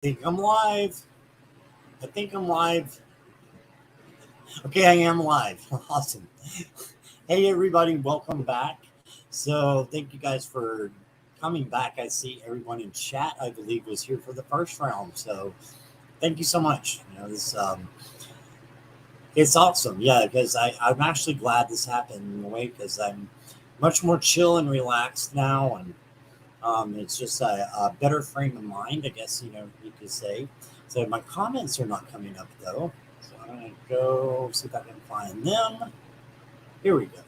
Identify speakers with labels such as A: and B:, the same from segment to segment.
A: think I'm live. I think I'm live. Okay, I am live. Awesome. Hey, everybody, welcome back. So, thank you guys for coming back. I see everyone in chat, I believe, was here for the first round. So, thank you so much. It's awesome. Yeah, because I'm actually glad this happened in a way because I'm much more chill and relaxed now. And it's just a better frame of mind, I guess, you could say. So my comments are not coming up, though. So I'm going to go see if I can find them. Here we go.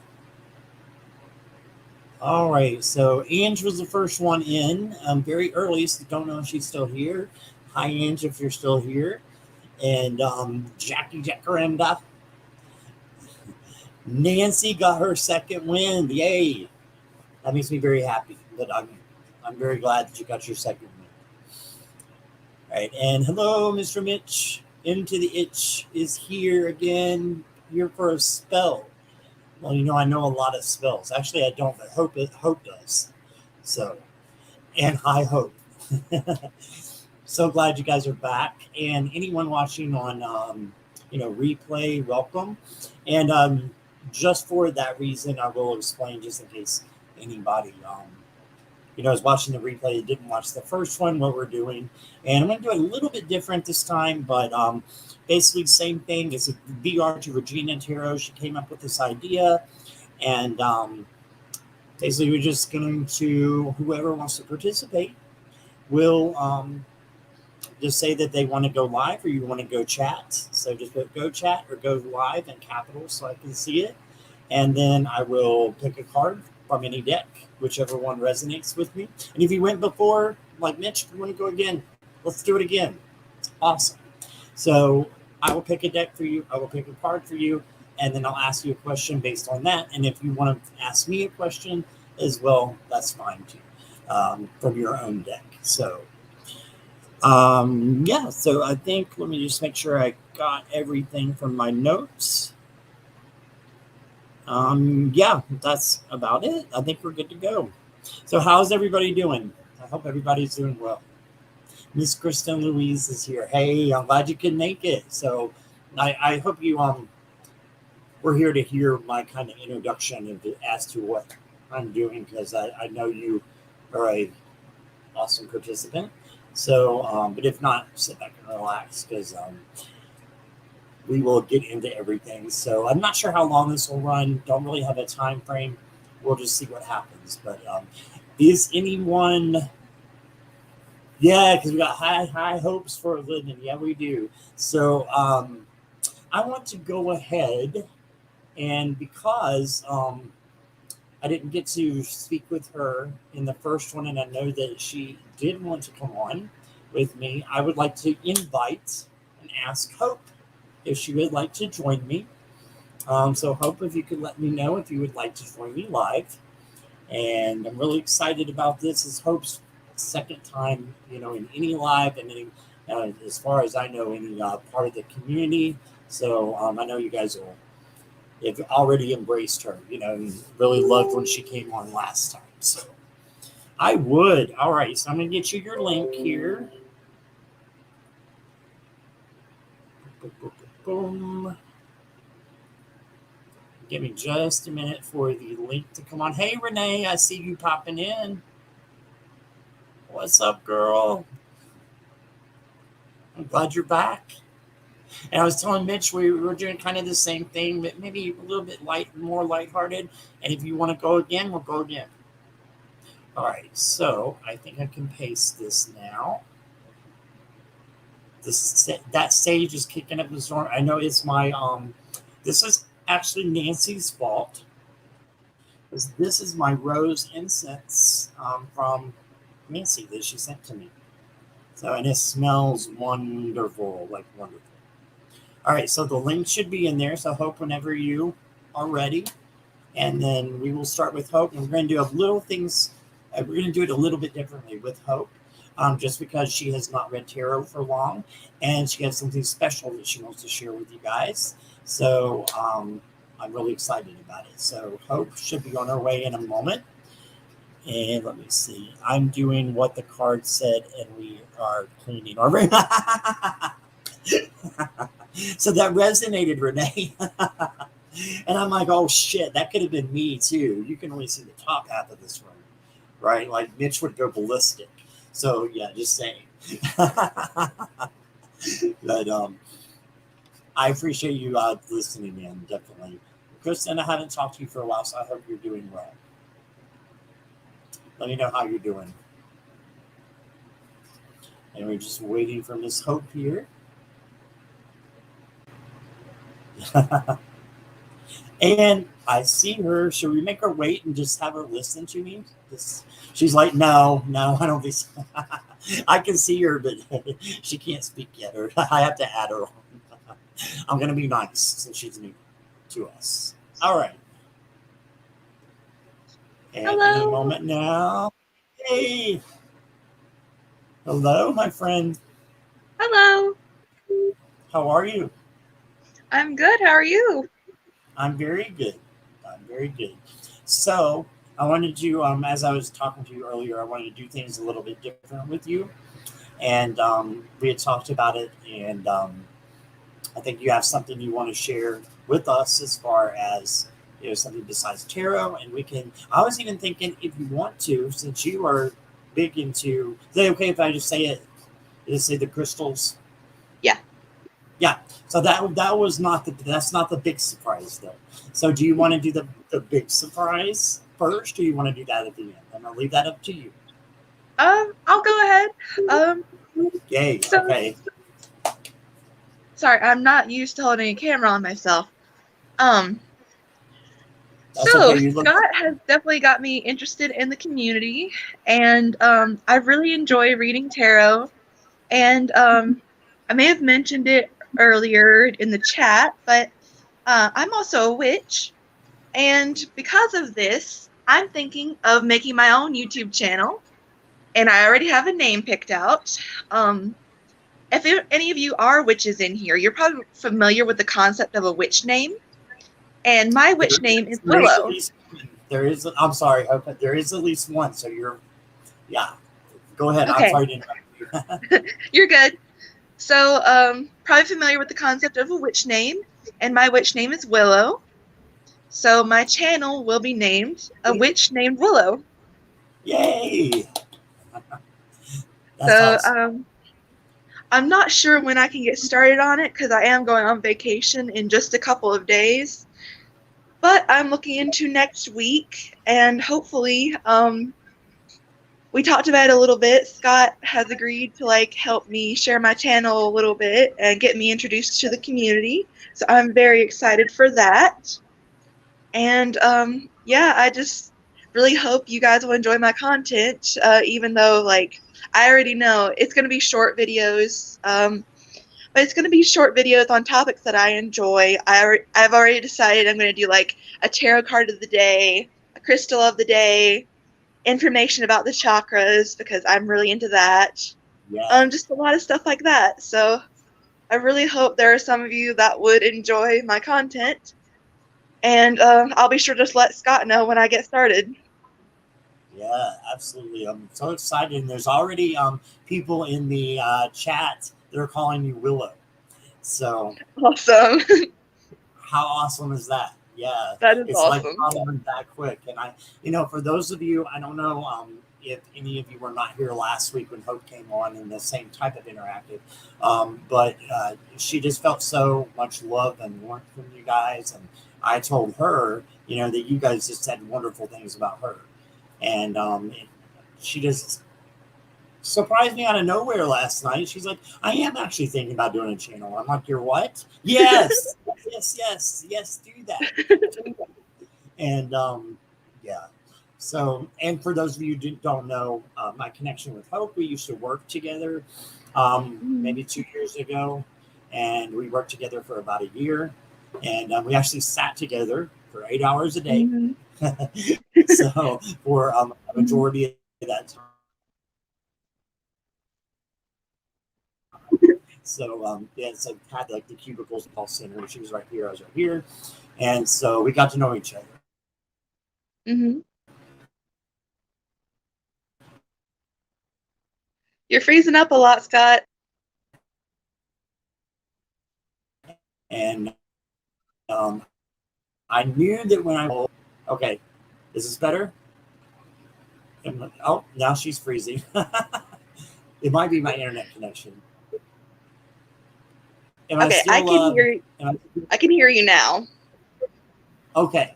A: All right. So Ange was the first one in very early, so don't know if she's still here. Hi, Ange, if you're still here. And Jackie Jacaranda. Nancy got her second win. Yay. That makes me very happy. But I'm very glad that you got your second win. All right, and hello, Mr. Mitch. Into the Itch is here again, here for a spell. Well, I know a lot of spells. Actually, I don't, but Hope does. So, and hi, Hope. So glad you guys are back. And anyone watching on, replay, welcome. And just for that reason, I will explain just in case anybody is watching the replay and didn't watch the first one, what we're doing. And I'm going to do it a little bit different this time, but basically same thing. It's a VR to Regina Tarot. She came up with this idea. And basically we're just going to, whoever wants to participate will just say that they want to go live or you want to go chat. So just put go chat or go live in capitals so I can see it. And then I will pick a card from any deck, whichever one resonates with me. And if you went before, like Mitch, if you want to go again, let's do it again. It's awesome. So I will pick a deck for you. I will pick a card for you. And then I'll ask you a question based on that. And if you want to ask me a question as well, that's fine too, from your own deck. So, so I think, let me just make sure I got everything from my notes. That's about it. I think we're good to go. So how's everybody doing? I hope everybody's doing well. Miss Kristen Louise is here. Hey, I'm glad you could make it. So I hope you we're here to hear my kind of introduction as to what I'm doing, because I know you are a awesome participant. So but if not, sit back and relax, because we will get into everything. So I'm not sure how long this will run. Don't really have a time frame. We'll just see what happens. But is anyone? Yeah, because we got high hopes for a living. Yeah, we do. So I want to go ahead, and because I didn't get to speak with her in the first one, and I know that she did want to come on with me, I would like to invite and ask Hope if she would like to join me. So Hope, if you could let me know if you would like to join me live. And I'm really excited about this. It's Hope's second time, in any live, and any, as far as I know, any part of the community. So I know you guys have already embraced her, and really loved when she came on last time. So I would. All right, so I'm going to get you your link here. Boom. Give me just a minute for the link to come on. Hey, Renee, I see you popping in. What's up, girl? I'm glad you're back. And I was telling Mitch we were doing kind of the same thing, but maybe a little bit more lighthearted. And if you want to go again, we'll go again. All right, so I think I can paste this now. That stage is kicking up the storm. I know it's my this is actually Nancy's fault, because this is my rose incense from Nancy that she sent to me. So, and it smells wonderful, like wonderful. All right, so the link should be in there. So Hope, whenever you are ready, and then we will start with Hope, and we're going to do a little things. We're going to do it a little bit differently with Hope. Just because she has not read tarot for long, and she has something special that she wants to share with you guys. So I'm really excited about it. So Hope should be on her way in a moment. And let me see. I'm doing what the card said, and we are cleaning our room. So that resonated, Renee. And I'm like, oh shit, that could have been me too. You can only see the top half of this room, right? Like Mitch would go ballistic. So yeah, just saying. But I appreciate you listening in, definitely. Kristen, I haven't talked to you for a while, so I hope you're doing well. Let me know how you're doing. And we're just waiting for Miss Hope here. And I see her. Should we make her wait and just have her listen to me? She's like, no, I don't think so. I can see her, but she can't speak yet, or I have to add her on. I'm going to be nice since she's new to us. All right. And
B: Hello.
A: any moment now. Hey. Hello, my friend.
B: Hello.
A: How are you?
B: I'm good. How are you?
A: I'm very good. So I wanted to, as I was talking to you earlier, I wanted to do things a little bit different with you. And we had talked about it. And I think you have something you want to share with us as far as, something besides tarot. And I was even thinking if you want to, since you are big into, is it okay if I just say it? Just say the crystals?
B: Yeah.
A: Yeah. So that's not the big surprise though. So do you want to do the big surprise first, or you want to do that at the end? And I'll leave that up to you.
B: I'll go ahead.
A: Yay.
B: So
A: Okay.
B: sorry, I'm not used to holding a camera on myself. Um,
A: That's
B: so
A: okay. You look.
B: Scott has definitely got me interested in the community, and I really enjoy reading tarot. And I may have mentioned it earlier in the chat, but I'm also a witch, and because of this, I'm thinking of making my own YouTube channel. And I already have a name picked out. If any of you are witches in here, you're probably familiar with the concept of a witch name. And my witch name is
A: There is at
B: Willow.
A: least one. There is. I'm sorry, but there is at least one. So yeah. Go ahead. I'm
B: Okay,
A: sorry to interrupt you.
B: you're good. So, probably familiar with the concept of a witch name. And my witch name is Willow. So my channel will be named A Witch Named Willow.
A: Yay! That's
B: So,
A: awesome.
B: I'm not sure when I can get started on it because I am going on vacation in just a couple of days. But I'm looking into next week, and hopefully, we talked about it a little bit. Scott has agreed to help me share my channel a little bit and get me introduced to the community. So I'm very excited for that. And yeah, I just really hope you guys will enjoy my content, even though I already know it's going to be short videos. But it's going to be short videos on topics that I enjoy. I've already decided I'm going to do a tarot card of the day, a crystal of the day, information about the chakras because I'm really into that.
A: Yeah.
B: Just a lot of stuff like that. So I really hope there are some of you that would enjoy my content. And I'll be sure to let Scott know when I get started.
A: Yeah, absolutely. I'm so excited. And there's already people in the chat that are calling you Willow. So
B: Awesome.
A: how awesome is that? Yeah,
B: That is
A: it's like
B: awesome.
A: following that quick. And for those of you, I don't know if any of you were not here last week when Hope came on in the same type of interactive, but she just felt so much love and warmth from you guys. And I told her, that you guys just said wonderful things about her. And she just surprised me out of nowhere last night. She's like, I am actually thinking about doing a channel. I'm like, you're what? Yes, yes, do that. And yeah. So, and for those of you who don't know, my connection with Hope, we used to work together
B: Mhm.
A: maybe 2 years ago. And we worked together for about a year. And we actually sat together for 8 hours a day.
B: Mhm.
A: So, for a
B: Mhm.
A: majority of that time. So yeah, so had like the cubicles all center. She was right here, I was right here, and so we got to know each other.
B: Mhm. You're freezing up a lot, Scott.
A: And I knew that when I... Okay, is this better? Oh, now she's freezing. It might be my internet connection. Am I
B: Okay,
A: still,
B: I can hear you. I can hear you now.
A: Okay.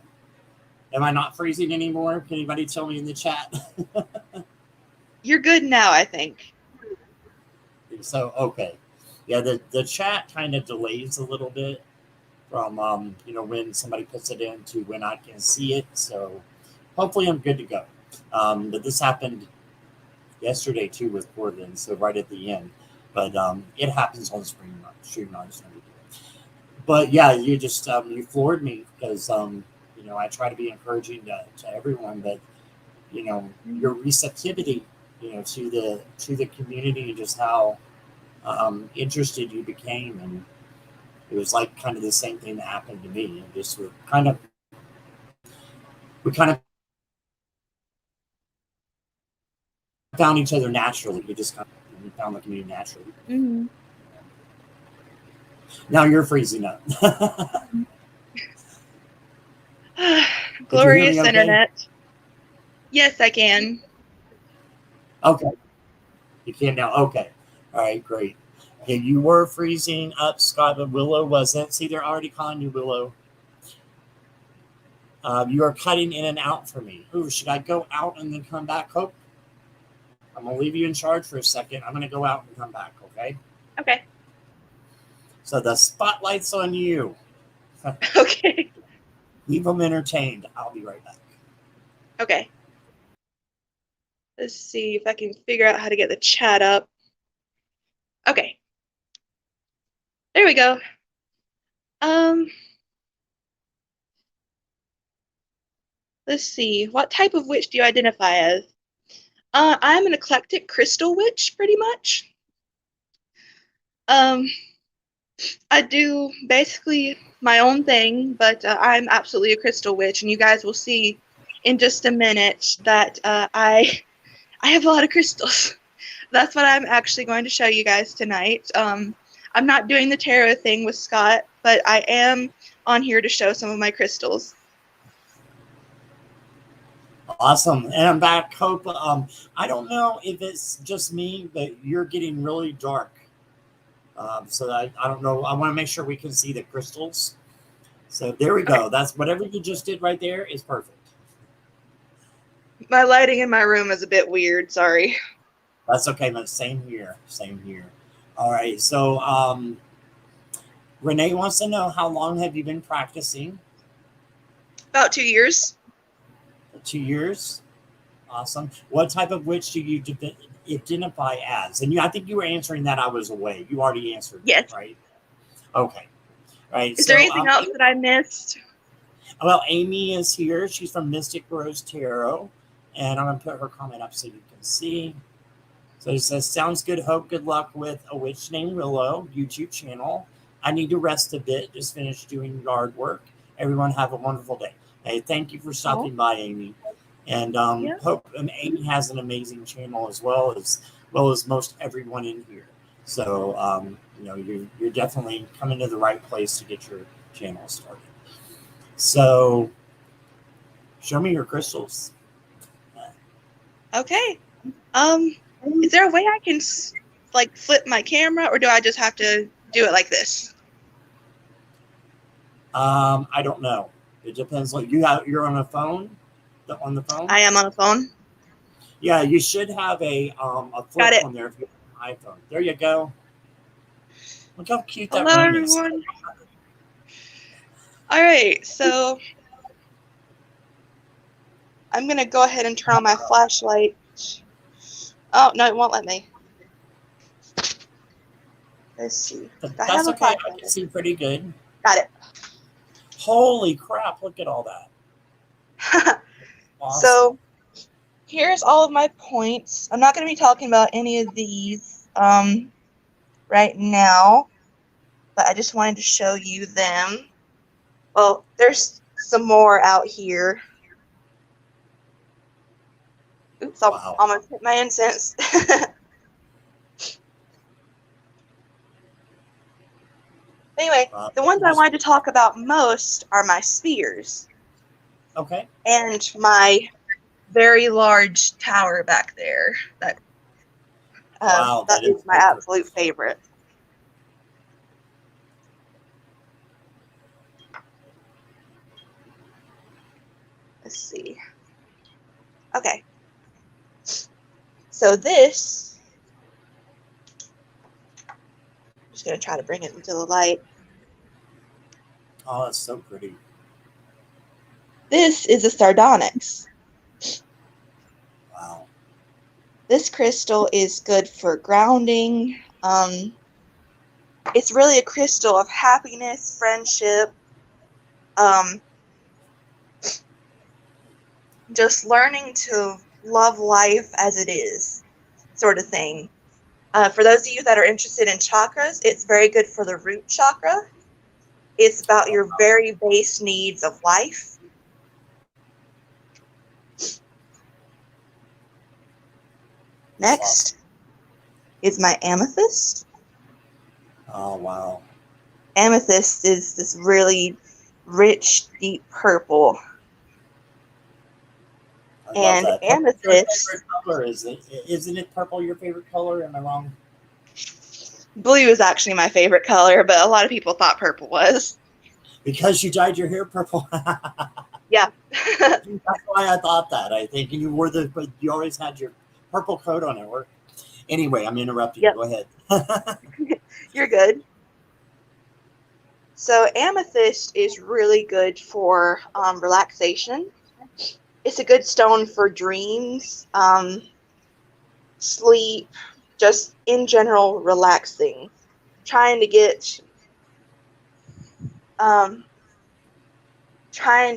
A: Am I not freezing anymore? Can anybody tell me in the chat?
B: You're good now, I think.
A: So, okay. Yeah, the chat kind of delays a little bit from, you know, when somebody puts it in to when I can see it. So hopefully I'm good to go. But this happened yesterday too with Portland, so right at the end. But it happens on stream not. But yeah, you just you floored me because you know, I try to be encouraging to everyone, but you know, your receptivity, you know, to the community and just how interested you became, and it was like kind of the same thing that happened to me. And just we kind of found each other naturally. We just kind of found the community naturally.
B: Mm-hmm.
A: Now you're freezing up.
B: Glorious
A: okay?
B: internet. Yes, I can.
A: Okay. You can now. Okay. All right, great. Okay, you were freezing up, Scott, but Willow wasn't. See, they're already calling you Willow. You are cutting in and out for me. Ooh, should I go out and then come back, Hope? I'm going to leave you in charge for a second. I'm going to go out and come back, okay?
B: Okay.
A: So the spotlight's on you.
B: Okay.
A: Leave them entertained. I'll be right back.
B: Okay. Let's see if I can figure out how to get the chat up. Okay. There we go. Let's see. What type of witch do you identify as? I'm an eclectic crystal witch, pretty much. I do basically my own thing, but I'm absolutely a crystal witch, and you guys will see in just a minute that I have a lot of crystals. That's what I'm actually going to show you guys tonight. I'm not doing the tarot thing with Scott, but I am on here to show some of my crystals.
A: Awesome. And I'm back, Hope. I don't know if it's just me, but you're getting really dark. So I don't know. I want to make sure we can see the crystals. So there we go. That's whatever you just did right there is perfect.
B: My lighting in my room is a bit weird. Sorry.
A: That's okay. But same here. Same here. All right. So Renee wants to know, how long have you been practicing?
B: About 2 years.
A: 2 years. Awesome. What type of witch do you identify as? And I think you were answering that I was away. You already answered.
B: Yes.
A: That, right? Okay. Right.
B: Is there anything else that I missed?
A: Well, Amy is here. She's from Mystic Rose Tarot. And I'm going to put her comment up so you can see. So it says, sounds good, Hope. Good luck with A Witch Named Willow YouTube channel. I need to rest a bit. Just finished doing yard work. Everyone have a wonderful day. Hey, thank you for stopping by, Amy. And Hope and Amy has an amazing channel as well as most everyone in here. So you know, you're definitely coming to the right place to get your channel started. So show me your crystals.
B: Okay. Is there a way I can like flip my camera, or do I just have to do it like this?
A: I don't know. It depends. Like you're on a phone. On the phone?
B: I am on a phone.
A: Yeah, you should have a flip on there if you have an iPhone. There you go. Look how cute that room is.
B: Hello, everyone. All right, so I'm going to go ahead and turn on my flashlight. Oh, no, it won't let me. Let's see.
A: That's okay. I can see pretty good.
B: Got it.
A: Holy crap, look at all that. Awesome.
B: So here's all of my points. I'm not going to be talking about any of these right now, but I just wanted to show you them. Well, there's some more out here. Oops, I almost hit my incense. Anyway, the ones I wanted to talk about most are my spheres.
A: Okay.
B: And my very large tower back there.
A: Wow,
B: that is my absolute favorite. Let's see. Okay. So this, I'm just going to try to bring it into the light.
A: Oh, that's so pretty.
B: This is a sardonyx.
A: Wow.
B: This crystal is good for grounding. It's really a crystal of happiness, friendship, just learning to love life as it is, sort of thing. For those of you that are interested in chakras, it's very good for the root chakra. It's about your very base needs of life. Next is my amethyst.
A: Oh, wow.
B: Amethyst is this really rich, deep purple. And
A: that.
B: amethyst.
A: Your favorite color, isn't it purple your favorite color? Am I wrong?
B: Blue is actually my favorite color, but a lot of people thought purple was.
A: Because you dyed your hair purple.
B: Yeah.
A: That's why I thought that. I think you but you always had your purple coat on it. Anyway, I'm interrupting you. Go ahead.
B: You're good. So amethyst is really good for relaxation. It's a good stone for dreams, sleep, just in general relaxing. Trying to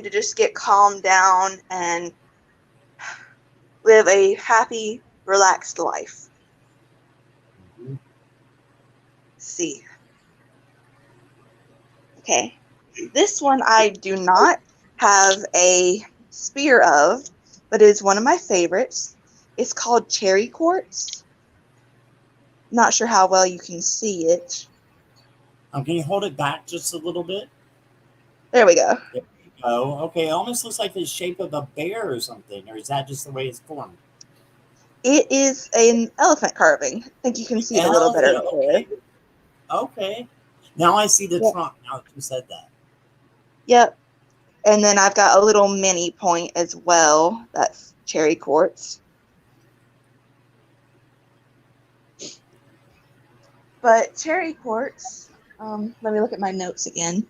B: just get calmed down and live a happy, relaxed life.
A: Mm-hmm.
B: Let's see. Okay. This one I do not have a spear of, but it is one of my favorites. It's called cherry quartz. Not sure how well you can see it.
A: Can you hold it back just a little bit?
B: There we go.
A: There you go. Okay, it almost looks like the shape of a bear or something, or is that just the way it's formed?
B: It is an elephant carving. I think you can see it a little better there.
A: Okay. Now I see the trunk, now that you said that.
B: Yep. And then I've got a little mini point as well. That's cherry quartz. But cherry quartz, let me look at my notes again.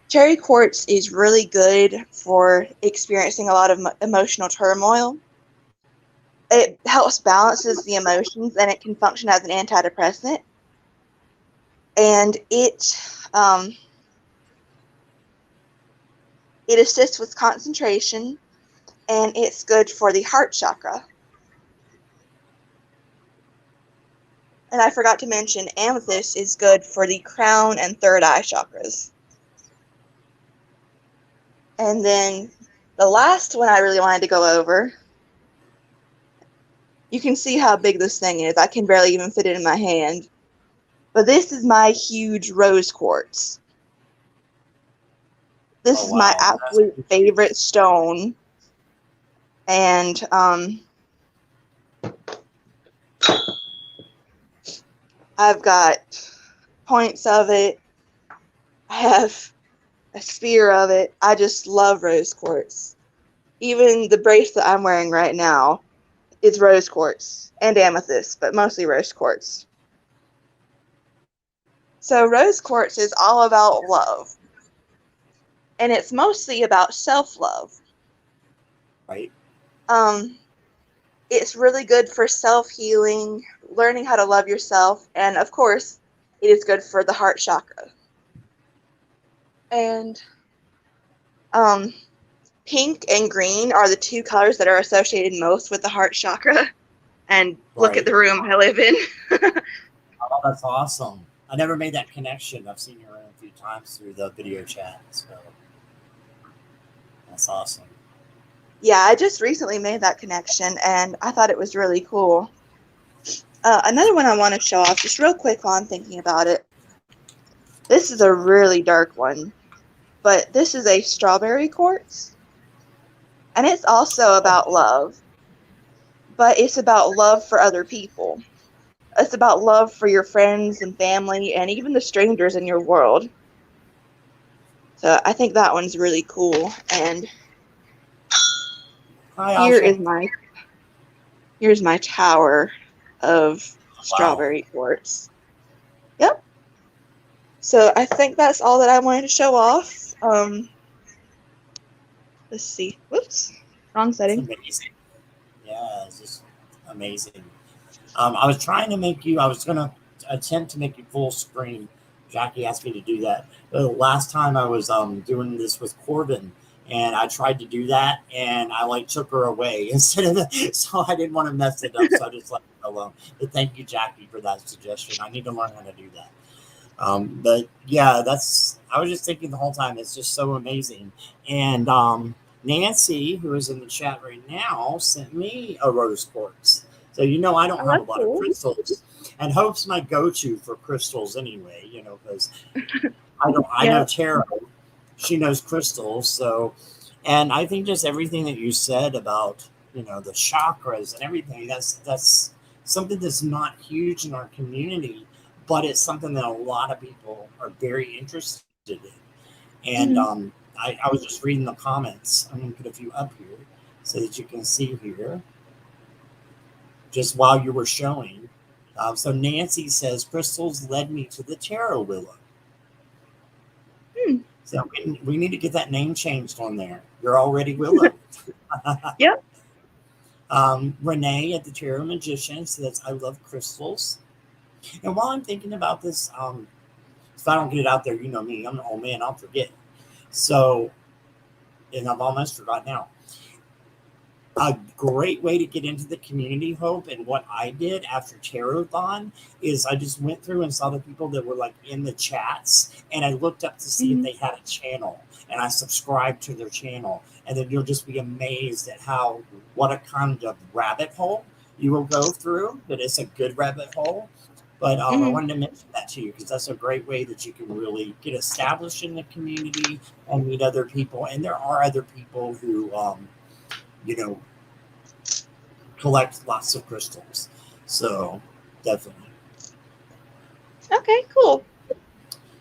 B: Cherry quartz is really good for experiencing a lot of emotional turmoil. It helps balances the emotions, and it can function as an antidepressant. And it assists with concentration, and it's good for the heart chakra. And I forgot to mention, amethyst is good for the crown and third eye chakras. And then the last one I really wanted to go over, you can see how big this thing is. I can barely even fit it in my hand. But this is my huge rose quartz. This is my absolute favorite stone. And I've got points of it. I have a spear of it. I just love rose quartz. Even the bracelet I'm wearing right now is rose quartz and amethyst, but mostly rose quartz. So rose quartz is all about love. And it's mostly about self-love.
A: Right.
B: It's really good for self-healing, learning how to love yourself, and of course, it is good for the heart chakra. And pink and green are the two colors that are associated most with the heart chakra. And look at the room I live in.
A: Oh, that's awesome. I never made that connection. I've seen you around a few times through the video chat, so that's awesome.
B: Yeah, I just recently made that connection, and I thought it was really cool. Another one I want to show off, just real quick while I'm thinking about it. This is a really dark one, but this is a strawberry quartz, and it's also about love, but it's about love for other people. It's about love for your friends and family and even the strangers in your world. So I think that one's really cool. And
A: Hi,
B: here is
A: Asha.
B: here's my tower of
A: Wow.
B: strawberry quartz. Yep. So I think that's all that I wanted to show off. Let's see. Whoops. Wrong
A: It's
B: setting.
A: amazing. Yeah, it's just amazing. I was trying to make you, I was going to attempt to make you full screen. Jackie asked me to do that. The last time I was doing this with Corbin, and I tried to do that, and I like took her away instead of so I didn't want to mess it up, so I just left it alone. But thank you, Jackie, for that suggestion. I need to learn how to do that. But yeah, I was just thinking the whole time, it's just so amazing. And Nancy, who is in the chat right now, sent me a rose quartz. So, I don't
B: Oh,
A: have a
B: that's
A: lot of
B: cool.
A: crystals, and Hope's my go-to for crystals anyway, because I
B: Yeah.
A: know tarot, she knows crystals. So, and I think just everything that you said about, the chakras and everything, that's something that's not huge in our community, but it's something that a lot of people are very interested in. And
B: Hmm.
A: I was just reading the comments. I'm going to put a few up here so that you can see here just while you were showing. So Nancy says, crystals led me to the tarot willow.
B: Hmm.
A: So we need to get that name changed on there. You're already Willow.
B: Yep.
A: Renee at the Tarot Magician says, I love crystals. And while I'm thinking about this, if I don't get it out there, you know me, I'm an old man, I'll forget. So, and I've almost forgotten now. A great way to get into the community, Hope, and what I did after Tarothon is I just went through and saw the people that were like in the chats, and I looked up to see if
B: Hmm.
A: they had a channel, and I subscribed to their channel, and then you'll just be amazed at what a kind of rabbit hole you will go through. But it's a good rabbit hole. But I
B: Hmm.
A: wanted to mention that to you because that's a great way that you can really get established in the community and meet other people. And there are other people who, you know, collect lots of crystals. So definitely.
B: Okay, cool.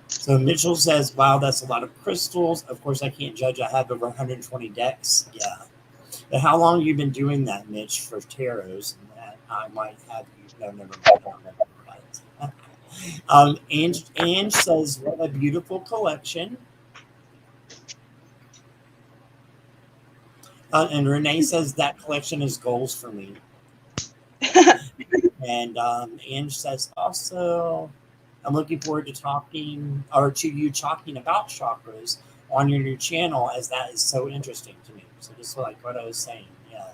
A: So Mitchell says, wow, that's a lot of crystals. Of course, I can't judge. I have over 120 decks. Yeah. But how long have you been doing that, Mitch, for tarots? And that I might have you. No, never mind. I don't remember about it. Ange says, what a beautiful collection. And Renee says, that collection is goals for me. And Ange says, also, I'm looking forward to you talking about chakras on your new channel, as that is so interesting to me. So just like what I was saying, yeah.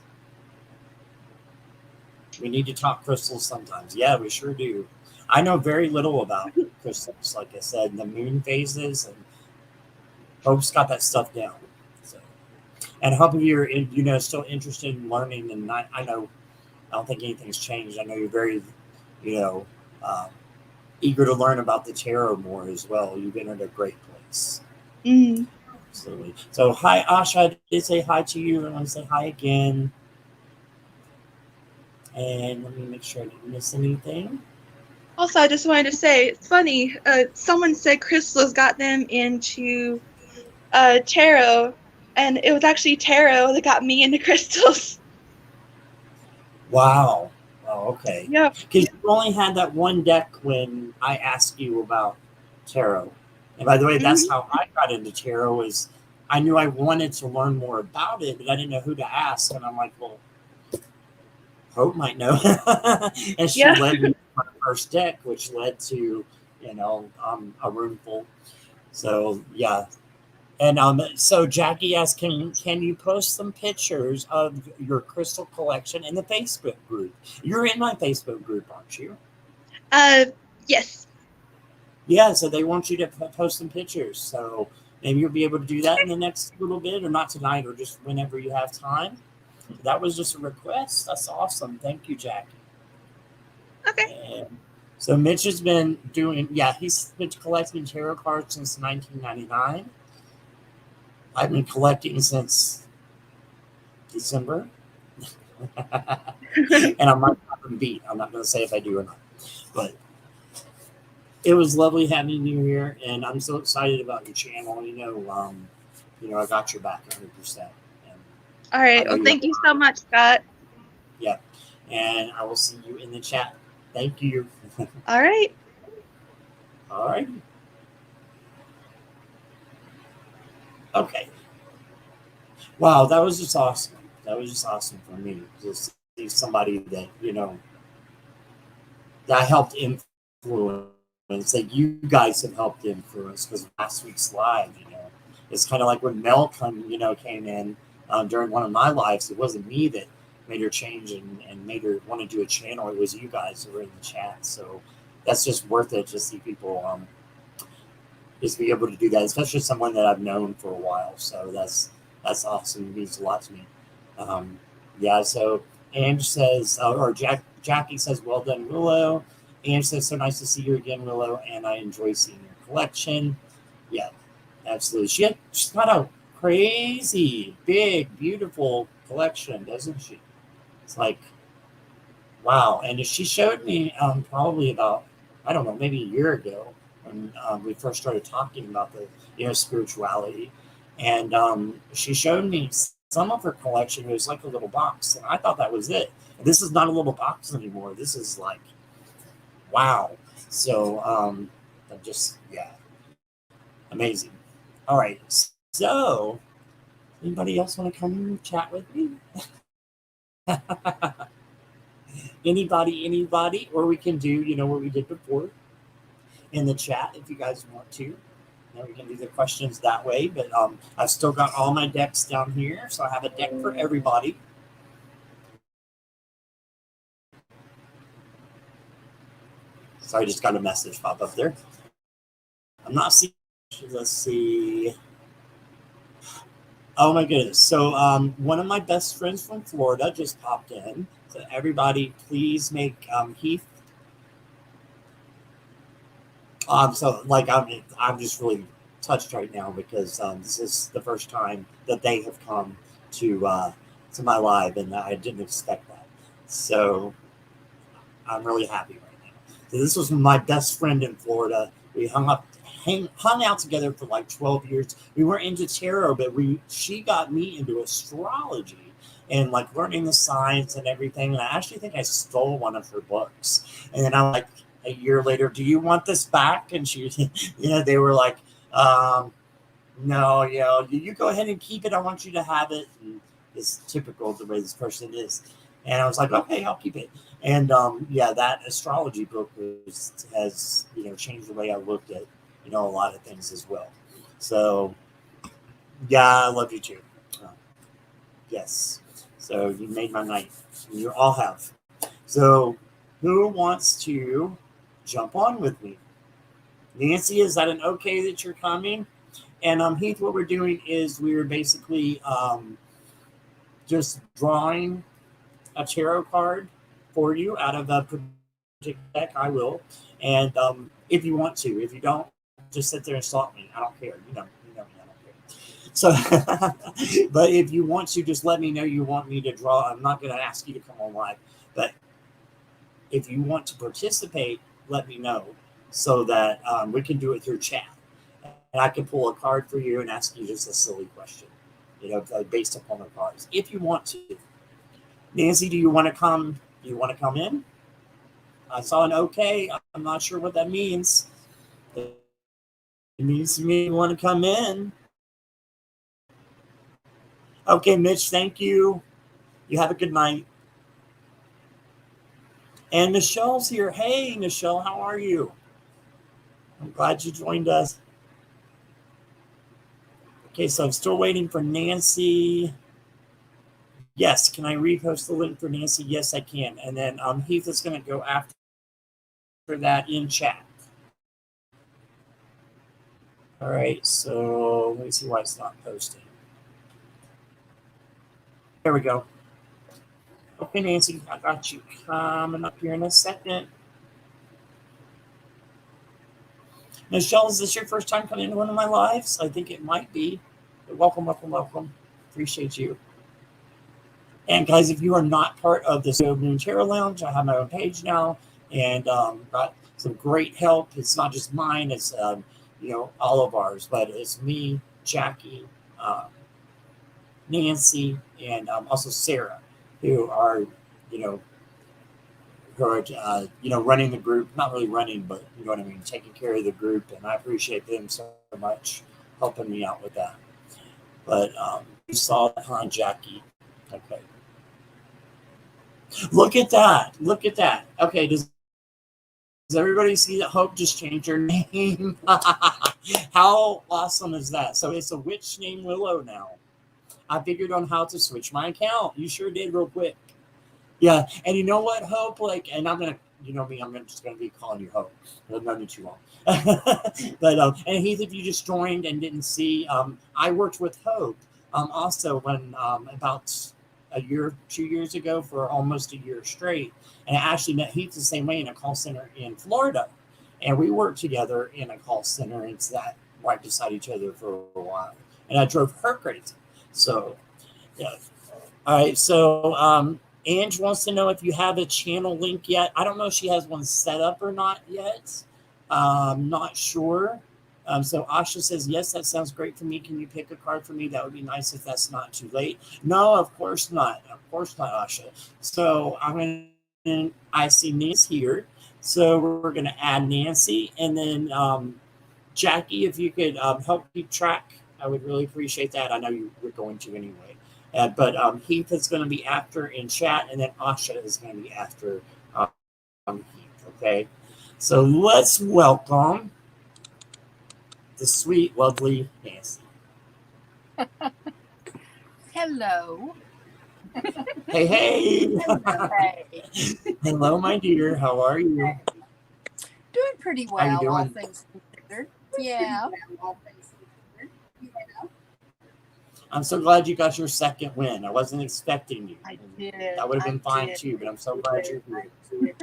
A: We need to talk crystals sometimes. Yeah, we sure do. I know very little about crystals, like I said, the moon phases, and Hope's got that stuff down. So, and Hope, if you're still interested in learning, and I know I don't think anything's changed. I know you're very, you know, um, eager to learn about the tarot more as well. You've been at a great place.
B: Mm.
A: Absolutely. So, hi, Asha. I did say hi to you. I want to say hi again. And let me make sure I didn't miss anything.
B: Also, I just wanted to say, it's funny, someone said crystals got them into tarot, and it was actually tarot that got me into crystals.
A: Wow. Oh, okay.
B: Yep.
A: Because you only had that one deck when I asked you about tarot. And by the way, that's
B: Hmm.
A: how I got into tarot. Is I knew I wanted to learn more about it, but I didn't know who to ask. And I'm like, well, Hope might know. And she
B: Yeah.
A: led me to my first deck, which led to, a room full. So yeah. And so Jackie asked, can you post some pictures of your crystal collection in the Facebook group? You're in my Facebook group, aren't you?
B: Uh, yes.
A: Yeah, so they want you to post some pictures. So maybe you'll be able to do that in the next little bit, or not tonight, or just whenever you have time. That was just a request. That's awesome. Thank you, Jackie.
B: Okay.
A: And So Mitch has been doing, yeah, he's been collecting tarot cards since 1999. I've been collecting since December. And I might have them beat. I'm not going to say if I do or not. But it was lovely having you here, and I'm so excited about your channel. I got your back 100%. And
B: All right. Well, thank you so much, Scott.
A: Yeah. And I will see you in the chat. Thank you.
B: All right.
A: All right. Okay. Wow, that was just awesome. That was just awesome for me. Just see somebody that, that helped influence, that you guys have helped influence, because last week's live, it's kind of like when Mel came in during one of my lives. It wasn't me that made her change and made her want to do a channel. It was you guys who were in the chat. So that's just worth it to see people just be able to do that, especially someone that I've known for a while. So that's awesome. It means a lot to me. Yeah. So Ange says, Jackie says, well done, Willow. Ange says, so nice to see you again, Willow, and I enjoy seeing your collection. Yeah, absolutely. She's got a crazy, big, beautiful collection, doesn't she? It's like, wow. And she showed me probably about, I don't know, maybe a year ago when we first started talking about the, spirituality. And she showed me some of her collection. It was like a little box. And I thought that was it. And this is not a little box anymore. This is like, wow. So I'm just, yeah, amazing. All right. So anybody else want to come and chat with me? Anybody, or we can do, what we did before in the chat if you guys want to. We can do the questions that way, but I've still got all my decks down here, so I have a deck for everybody. Sorry, I just got a message pop up there. I'm not seeing. Let's see. Oh my goodness. So one of my best friends from Florida just popped in. So everybody, please make Heath. I'm just really touched right now because this is the first time that they have come to my live, and I didn't expect that. So I'm really happy right now. So this was my best friend in Florida. We hung out together for like 12 years. We weren't into tarot, but she got me into astrology and like learning the science and everything. And I actually think I stole one of her books. And then I'm like, a year later, do you want this back? And she, they were like, no, you go ahead and keep it. I want you to have it. And it's typical the way this person is. And I was like, okay, I'll keep it. And that astrology book has changed the way I looked at a lot of things as well. So yeah, I love you too. Yes. So you made my night. You all have. So who wants to jump on with me? Nancy, is that an okay that you're coming? And Heath, what we're doing is we're basically just drawing a tarot card for you out of a particular deck. I will. And if you want to, if you don't, just sit there and stalk me. I don't care. You know me, I don't care. So, but if you want to, just let me know you want me to draw. I'm not going to ask you to come on live, but if you want to participate, let me know so that we can do it through chat. And I can pull a card for you and ask you just a silly question, based upon the cards, if you want to. Nancy, do you want to come? Do you want to come in? I saw an okay. I'm not sure what that means. It means to me you want to come in. Okay, Mitch, thank you. You have a good night. And Michelle's here. Hey, Michelle, how are you? I'm glad you joined us. Okay, so I'm still waiting for Nancy. Yes, can I repost the link for Nancy? Yes, I can. And then Heath is going to go after that in chat. All right, so let me see why it's not posting. There we go. Okay, Nancy, I got you coming up here in a second. Michelle, is this your first time coming into one of my lives? I think it might be. Welcome, welcome, welcome. Appreciate you. And guys, if you are not part of the Snow Moon Tarot Lounge, I have my own page now, and got some great help. It's not just mine; it's all of ours. But it's me, Jackie, Nancy, and also Sarah, who are running the group. Not really running, but you know what I mean, taking care of the group. And I appreciate them so much helping me out with that. But you saw that, huh, Jackie? Okay. Look at that. Look at that. Okay, does everybody see that Hope just changed her name? How awesome is that? So it's a witch named Willow now. I figured on how to switch my account. You sure did real quick. Yeah, and you know what, Hope? And I'm gonna, I'm just gonna be calling you Hope. I've known you too long. But and Heath, if you just joined and didn't see, I worked with Hope also when about a year, 2 years ago for almost a year straight, and I actually met Heath the same way in a call center in Florida, and we worked together in a call center, and it's that right beside each other for a while, and I drove her crazy. So, yeah. All right, so Ange wants to know if you have a channel link yet. I don't know if she has one set up or not yet. Not sure. So Asha says, yes, that sounds great for me. Can you pick a card for me? That would be nice if that's not too late. No, of course not. Of course not, Asha. So I see Nancy here. So we're going to add Nancy. And then Jackie, if you could help keep track, I would really appreciate that. I know you were going to anyway. But Heath is going to be after in chat, and then Asha is going to be after Heath, okay? So let's welcome the sweet, lovely Nancy.
C: Hello.
A: Hey, hey.
C: Hey.
A: Hello, my dear. How are you?
C: Doing pretty well,
A: How you doing?
C: all things considered. Yeah.
A: I'm so glad you got your second win. I wasn't expecting you.
C: I did.
A: That would have been fine too, but I'm so glad you're here.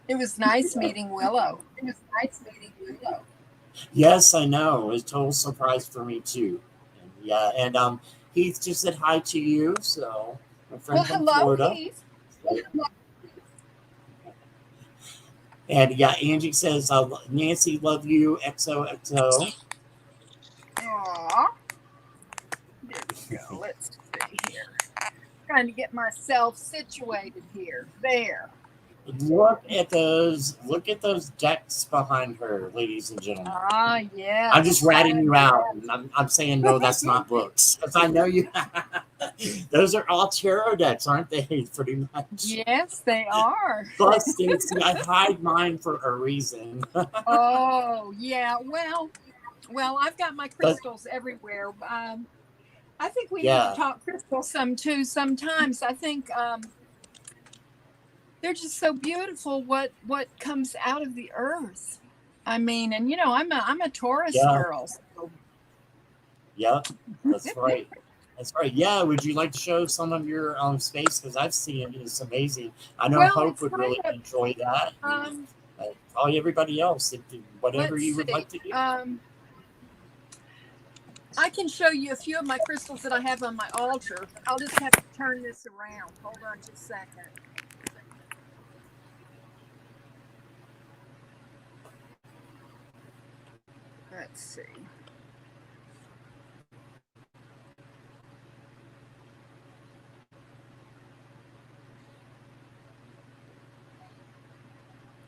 C: It was nice meeting Willow.
A: Yes, I know. It was a total surprise for me too. And, yeah, and Heath just said hi to you. So my friend from
C: hello,
A: Florida.
C: Heath.
A: And yeah, Angie says, Nancy, love you, XOXO.
C: Aww. There we go. Let's see here. Trying to get myself situated here. There.
A: Look at those decks behind her, ladies and gentlemen.
C: Ah, yeah.
A: I'm just ratting you out. And I'm saying, no, that's not books. Because I know you. Those are all tarot decks, aren't they? Pretty much.
C: Yes, they are.
A: Plus, Stacy, I hide mine for a reason.
C: Oh, yeah. Well, I've got my crystals everywhere. I think we need to talk crystals sometimes. I think they're just so beautiful what comes out of the earth. I mean, and I'm a Taurus girl. So.
A: Yeah, that's right. That's right. Yeah, would you like to show some of your space? Because I've seen it. It's amazing. I know Hope would really enjoy that. Probably everybody else, whatever you would like to do.
C: I can show you a few of my crystals that I have on my altar. I'll just have to turn this around. Hold on just a second. Let's see.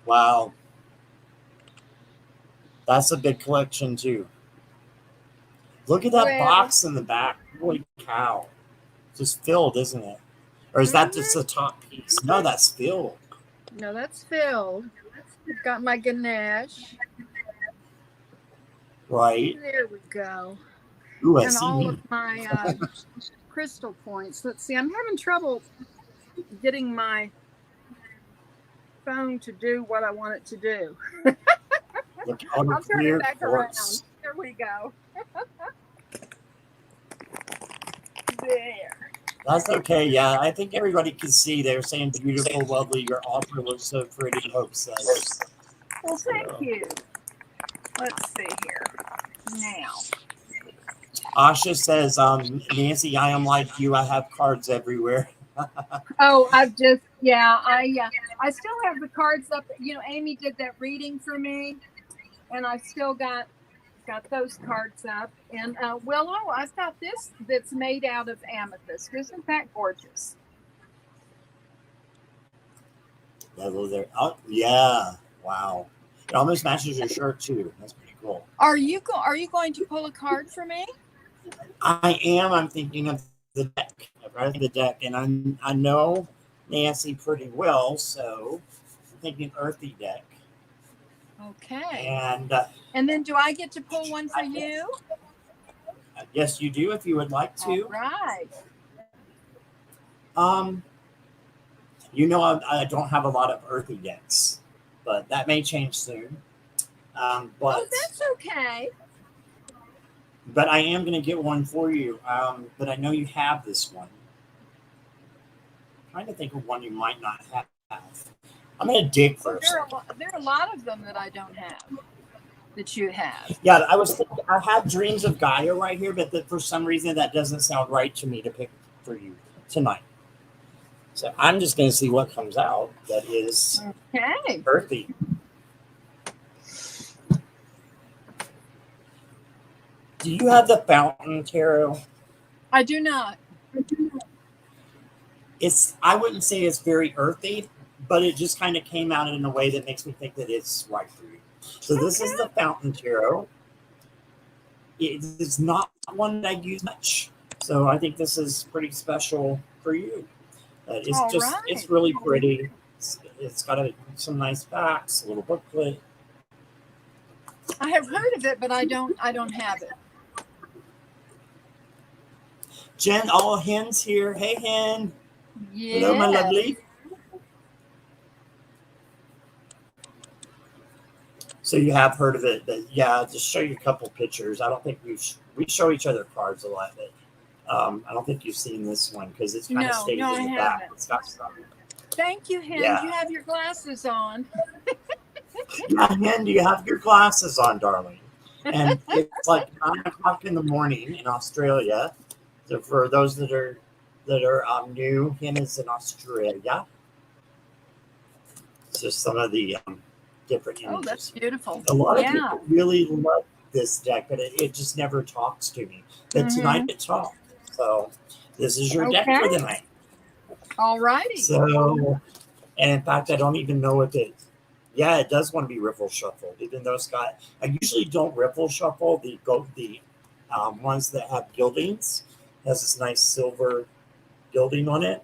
A: Wow. That's a big collection too. Look at that box in the back. Holy cow. Just filled, isn't it? Or is that just the top piece? No, that's filled.
C: No, that's filled. I've got my Ganesh.
A: Right.
C: There we go.
A: Ooh,
C: and all of my crystal points. Let's see. I'm having trouble getting my phone to do what I want it to do.
A: Look,
C: I'll turn it back
A: Quartz.
C: around. There we go. There.
A: That's okay. Yeah, I think everybody can see. They're saying beautiful, lovely. Your altar looks so pretty. Hope says.
C: Well, thank you. Let's see here. Now.
A: Asha says, Nancy, I am like you. I have cards everywhere.
C: Oh, I still have the cards up. You know, Amy did that reading for me, and I still got those cards up. And I've got this that's made out of amethyst. Isn't that gorgeous?
A: Hello there. Oh, yeah. Wow. It almost matches your shirt too. That's pretty cool.
C: Are you going to pull a card for me?
A: I am. I'm thinking of the deck. I've read the deck, and I know Nancy pretty well, so I'm thinking earthy deck.
C: Okay.
A: And
C: then do I get to pull one for you?
A: Yes, you do if you would like to.
C: All right.
A: You know, I don't have a lot of earthy decks, but that may change soon. But
C: that's okay.
A: But I am going to get one for you. But I know you have this one. I'm trying to think of one you might not have. I'm going to dig first.
B: There are a lot of them that I don't have that you have.
A: Yeah, I was thinking, I have Dreams of Gaia right here, but for some reason that doesn't sound right to me to pick for you tonight. So I'm just going to see what comes out that is earthy. Do you have the Fountain Tarot?
C: I do not.
A: I wouldn't say it's very earthy, but it just kind of came out in a way that makes me think that it's right for you. So this is the Fountain Tarot. It is not one that I use much. So I think this is pretty special for you. It's really pretty. It's got some nice backs, a little booklet.
C: I have heard of it, but I don't have it.
A: Jen, all Hen's here. Hey, Hen.
C: Yeah.
A: Hello, my lovely. So you have heard of it, but yeah, just show you a couple pictures. I don't think we show each other cards a lot, but I don't think you've seen this one because it's kind of stays in the back. It's got some.
C: Thank you, Hen. Yeah. You have your glasses on.
A: Yeah, Hen, you have your glasses on, darling. And it's like 9 o'clock in the morning in Australia. So for those that are new, Hen is in Australia. So some of the different images.
C: Oh, that's beautiful.
A: A lot of people really love this deck, but it just never talks to me. But tonight it talks. So this is your deck for the night.
C: All righty.
A: So, and in fact, I don't even know if it. Yeah, it does want to be riffle shuffled, even though it's got. I usually don't riffle shuffle the ones that have gildings. It has this nice silver gilding on it.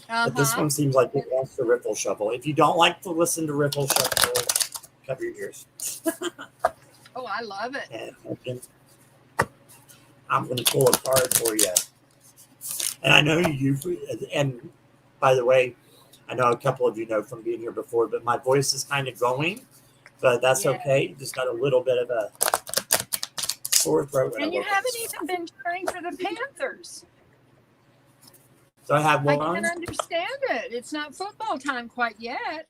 A: But this one seems like it wants to riffle shuffle. If you don't like to listen to riffle shuffle, cover your ears.
C: Oh, I love it.
A: And I'm going to pull a card for you. And I know you. And by the way, I know a couple of you know from being here before, but my voice is kind of going, but that's okay. Just got a little bit of a sore throat.
C: And you haven't even been cheering for the Panthers.
A: So I have one.
C: I can't understand it. It's not football time quite yet.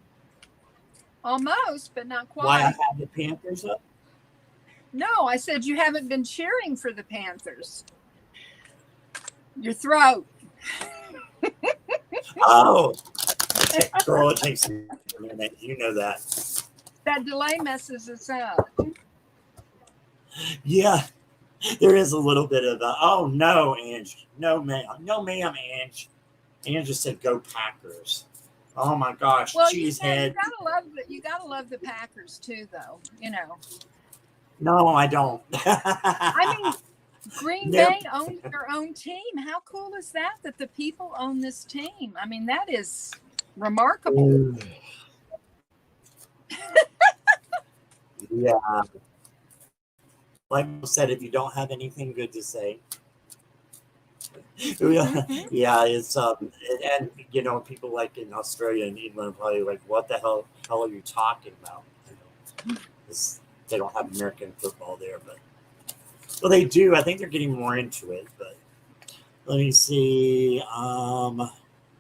C: Almost, but not quite.
A: Why I have the Panthers up?
C: No, I said you haven't been cheering for the Panthers. Your throat.
A: Oh. Girl, it takes a minute. You know that.
C: That delay messes us up.
A: Yeah. There is a little bit of oh no, Ange. No, ma'am. No, ma'am, Ange. Ange just said go Packers. Oh my gosh.
C: Well,
A: Cheesehead.
C: You gotta love the Packers too, though. You know.
A: No, I don't.
C: I mean, Green Bay owns their own team. How cool is that the people own this team? I mean, that is remarkable.
A: Yeah. Like I said, if you don't have anything good to say. Yeah, it's and you know, people like in Australia and England are probably like, what the hell are you talking about? You know, they don't have American football there, but well, they do. I think they're getting more into it, but let me see.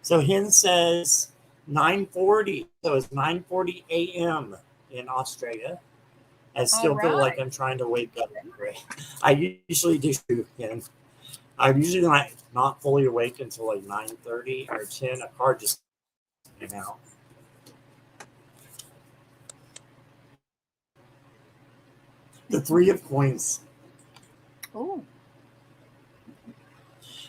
A: So Hen says 9:40. So it's 9:40 a.m. in Australia. I still feel like I'm trying to wake up. I usually do, and I'm usually not fully awake until like 9:30 or 10. A card just came out. The Three of Coins.
C: Oh.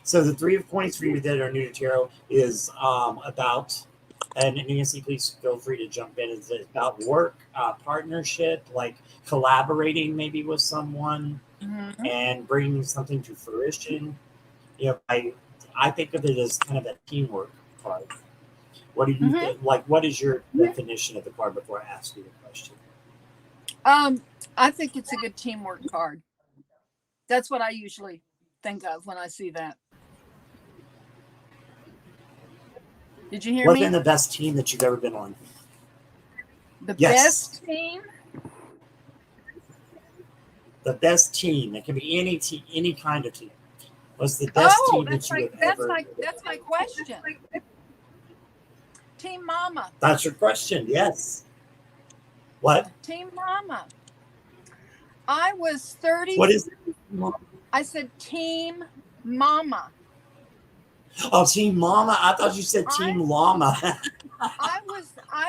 A: So the Three of Coins for you that are new to tarot is about, and Nancy, please feel free to jump in. It's about work, partnership, like collaborating maybe with someone and bringing something to fruition. You know, I think of it as kind of a teamwork card. What do you think? Like? What is your definition of the card before I ask you the question?
C: I think it's a good teamwork card. That's what I usually think of when I see that. Did you hear me?
A: What's been the best team that you've ever been on?
C: The best team?
A: The best team. It can be any team, any kind of team. What's the best team that you have ever?
C: That's my question. Team Mama.
A: That's your question. Yes. What?
C: Team Mama. I was 30.
A: What is?
C: I said Team Mama.
A: Oh, Team Mama. I thought you said Team Llama.
C: I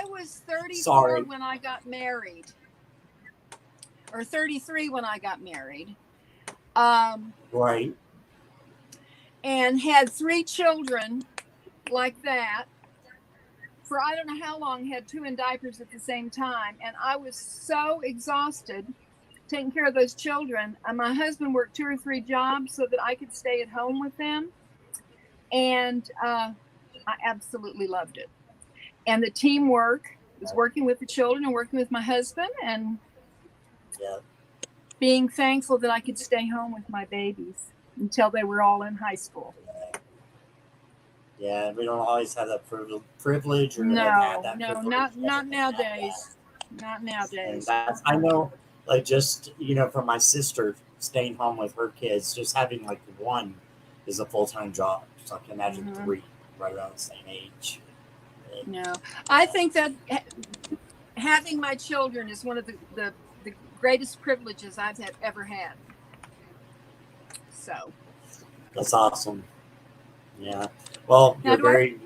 C: was 34
A: Sorry.
C: when I got married, or 33 when I got married.
A: Right.
C: And had 3 children like that. For I don't know how long, had 2 in diapers at the same time, and I was so exhausted taking care of those children. And my husband worked 2 or 3 jobs so that I could stay at home with them. And I absolutely loved it. And the teamwork was working with the children and working with my husband and being thankful that I could stay home with my babies until they were all in high school.
A: Yeah, we don't always have that privilege. Or
C: not nowadays. Not nowadays.
A: And I know, like, just, you know, from my sister staying home with her kids, just having like one is a full-time job. So I can imagine 3 right around the same age.
C: No, I think that having my children is one of the greatest privileges I've ever had. So
A: that's awesome. Yeah. Well, you're very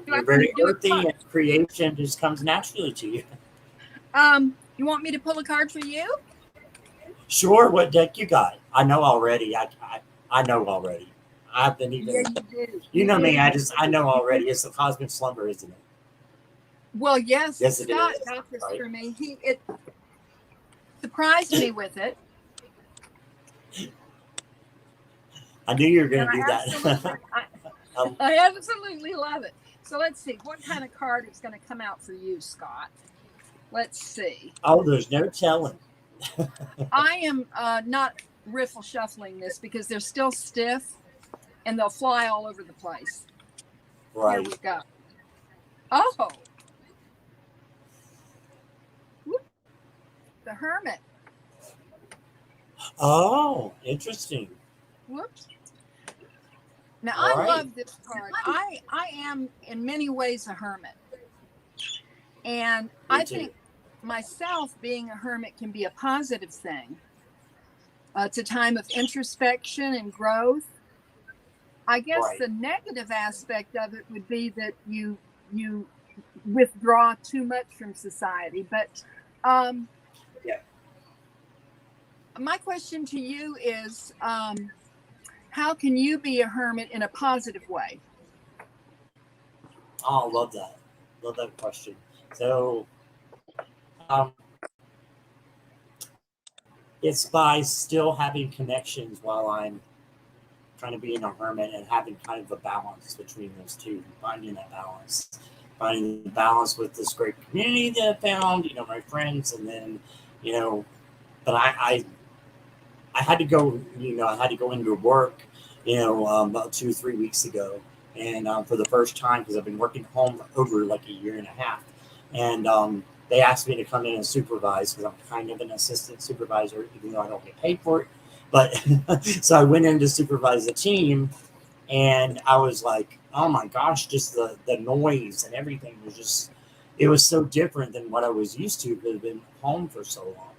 A: earthy, and creation just comes naturally to you.
C: You want me to pull a card for you?
A: Sure. What deck you got? I know already. I know already. I've been even.
C: Yeah, you do.
A: You know me. I know already. It's the Cosmic Slumber, isn't it?
C: Well, yes.
A: Yes,
C: Scott got this for me. It surprised me with it.
A: I knew you were going to do that.
C: I absolutely love it. So let's see what kind of card is going to come out for you, Scott. Let's see.
A: Oh, there's no telling.
C: I am not riffle shuffling this because they're still stiff and they'll fly all over the place.
A: Right.
C: Here we go. Oh. Whoop. The Hermit.
A: Oh, interesting.
C: Whoops. Now, I love this card. I am, in many ways, a hermit. And I think myself being a hermit can be a positive thing. It's a time of introspection and growth. I guess the negative aspect of it would be that you withdraw too much from society. But my question to you is, how can you be a hermit in a positive way?
A: Oh, love that. Love that question. So, it's by still having connections while I'm trying to be in a hermit and having kind of a balance between those two, finding that balance. Finding the balance with this great community that I found, you know, my friends, and then, you know, but I had to go, you know, I had to go into work, you know, about 2-3 weeks ago. And for the first time, because I've been working home over like a year and a half. And they asked me to come in and supervise because I'm kind of an assistant supervisor, even though I don't get paid for it. But so I went in to supervise the team, and I was like, oh my gosh, just the noise and everything was just, it was so different than what I was used to because I've been home for so long.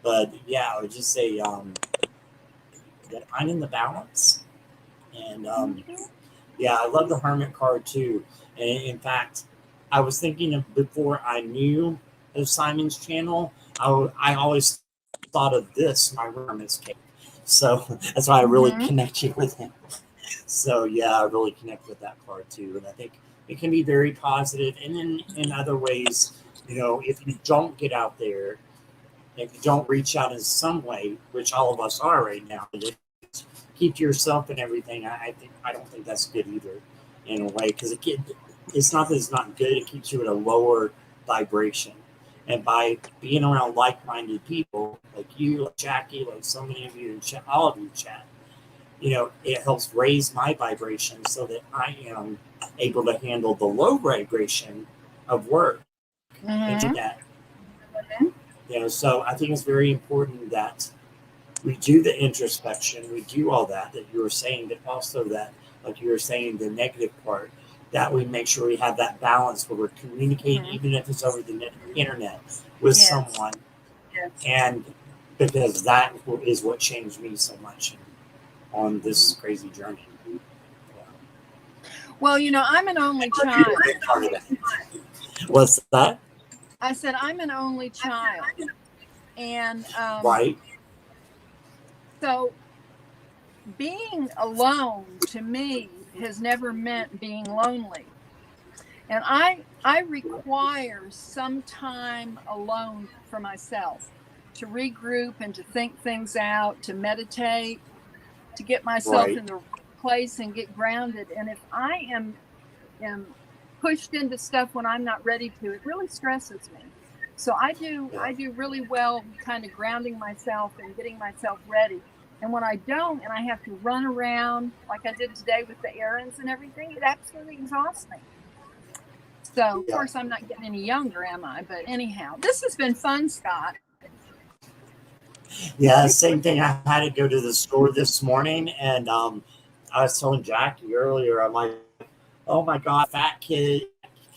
A: But yeah, I would just say that I'm in the balance. And yeah, I love the Hermit card too. And in fact, I was thinking of before I knew of Simon's channel, I always thought of this, my Hermit's cake. So that's why I really connected with him. So yeah, I really connect with that card too. And I think it can be very positive. And then in other ways, you know, if you don't get out there, if you don't reach out in some way, which all of us are right now, keep to yourself and everything. I don't think that's good either, in a way, because it's not that it's not good. It keeps you at a lower vibration, and by being around like-minded people like you, like Jackie, like so many of you in chat, all of you chat, you know, it helps raise my vibration so that I am able to handle the low vibration of work and do that. You know, so I think it's very important that we do the introspection, we do all that you were saying, but also that, like you were saying, the negative part, that we make sure we have that balance where we're communicating, even if it's over the internet, with someone. And because that is what changed me so much on this crazy journey.
C: Well, you know, I'm an only child.
A: What's that?
C: I said I'm an only child. And
A: right.
C: So being alone to me has never meant being lonely. And I require some time alone for myself to regroup and to think things out, to meditate, to get myself in the place and get grounded. And if I am pushed into stuff when I'm not ready to, it really stresses me. So I do really well kind of grounding myself and getting myself ready. And when I don't, and I have to run around like I did today with the errands and everything, it absolutely exhausts me. So, of course, I'm not getting any younger, am I? But anyhow, this has been fun, Scott.
A: Yeah, same thing. I had to go to the store this morning, and I was telling Jackie earlier, I'm like, oh my God, fat kid,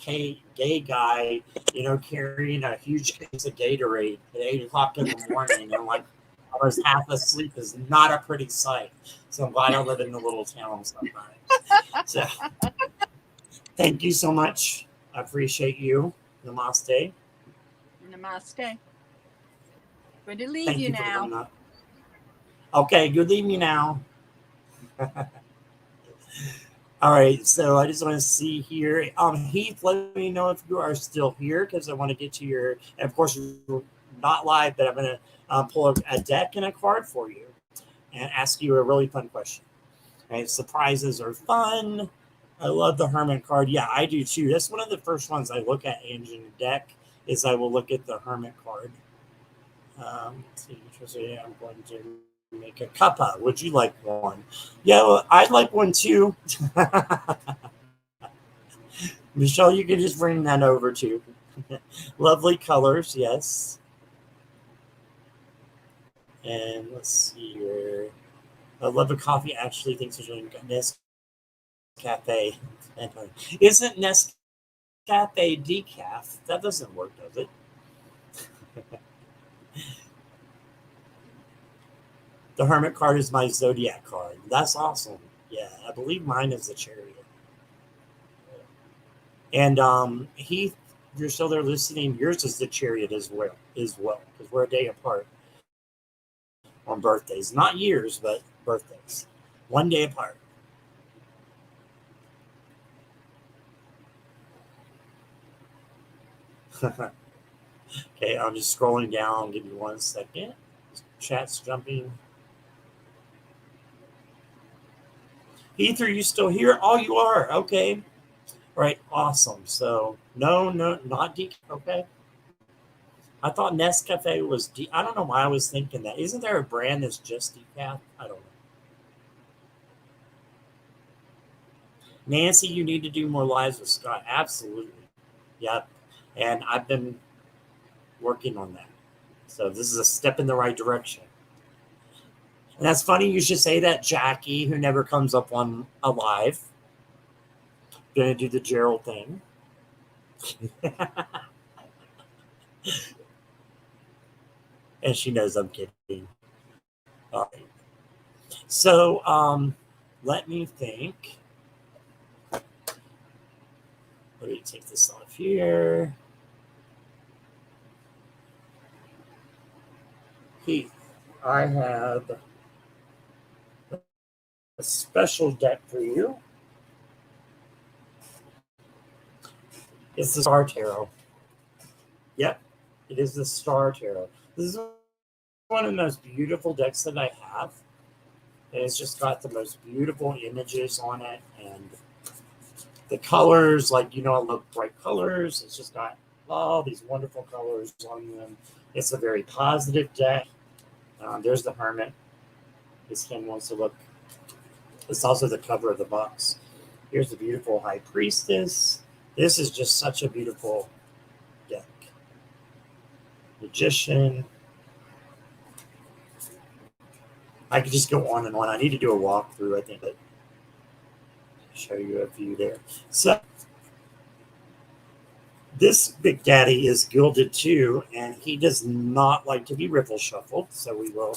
A: gay guy, you know, carrying a huge case of Gatorade at 8 o'clock in the morning. And like, I was half asleep is not a pretty sight. So I'm glad I live in a little town sometimes. So thank you so much. I appreciate you. Namaste.
C: Namaste. Good to leave you now.
A: Okay, good leave me now. All right, so I just want to see here. Heath, let me know if you are still here because I want to get to your. And of course, you're not live, but I'm going to pull a deck and a card for you and ask you a really fun question. Okay, surprises are fun. I love the Hermit card. Yeah, I do too. That's one of the first ones I look at in your deck. Is I will look at the Hermit card. Let's see, I'm going to make a cuppa. Would you like one? Yeah, well, I'd like one too. Michelle, you can just bring that over too. Lovely colors, yes. And let's see here. I love a coffee. Actually, thinks it's really good. Nescafe. Isn't Nescafe decaf? That doesn't work, does it? The Hermit card is my zodiac card. That's awesome. Yeah, I believe mine is the Chariot. And Heath, if you're still there listening, yours is the Chariot as well, because we're a day apart on birthdays. Not years, but birthdays. 1 day apart. Okay, I'm just scrolling down. Give me 1 second. Chat's jumping. Heath, are you still here? Oh, you are. Okay. All right. Awesome. So, no, not decaf. Okay. I thought Nescafe was I don't know why I was thinking that. Isn't there a brand that's just decaf? I don't know. Nancy, you need to do more lives with Scott. Absolutely. Yep. And I've been working on that. So this is a step in the right direction. And that's funny you should say that, Jackie, who never comes up on a live. Gonna do the Gerald thing. And she knows I'm kidding. All right. So let me think. Let me take this off here. Heath, I have a special deck for you. It's the Star Tarot. Yep, it is the Star Tarot. This is one of the most beautiful decks that I have. And it's just got the most beautiful images on it. And the colors, like, you know, I love bright colors. It's just got all these wonderful colors on them. It's a very positive deck. There's the Hermit. This one wants to look. It's also the cover of the box. Here's the beautiful High Priestess. This is just such a beautiful deck. Magician. I could just go on and on. I need to do a walkthrough, I think, but show you a few there. So this Big Daddy is gilded too, and he does not like to be riffle shuffled. So we will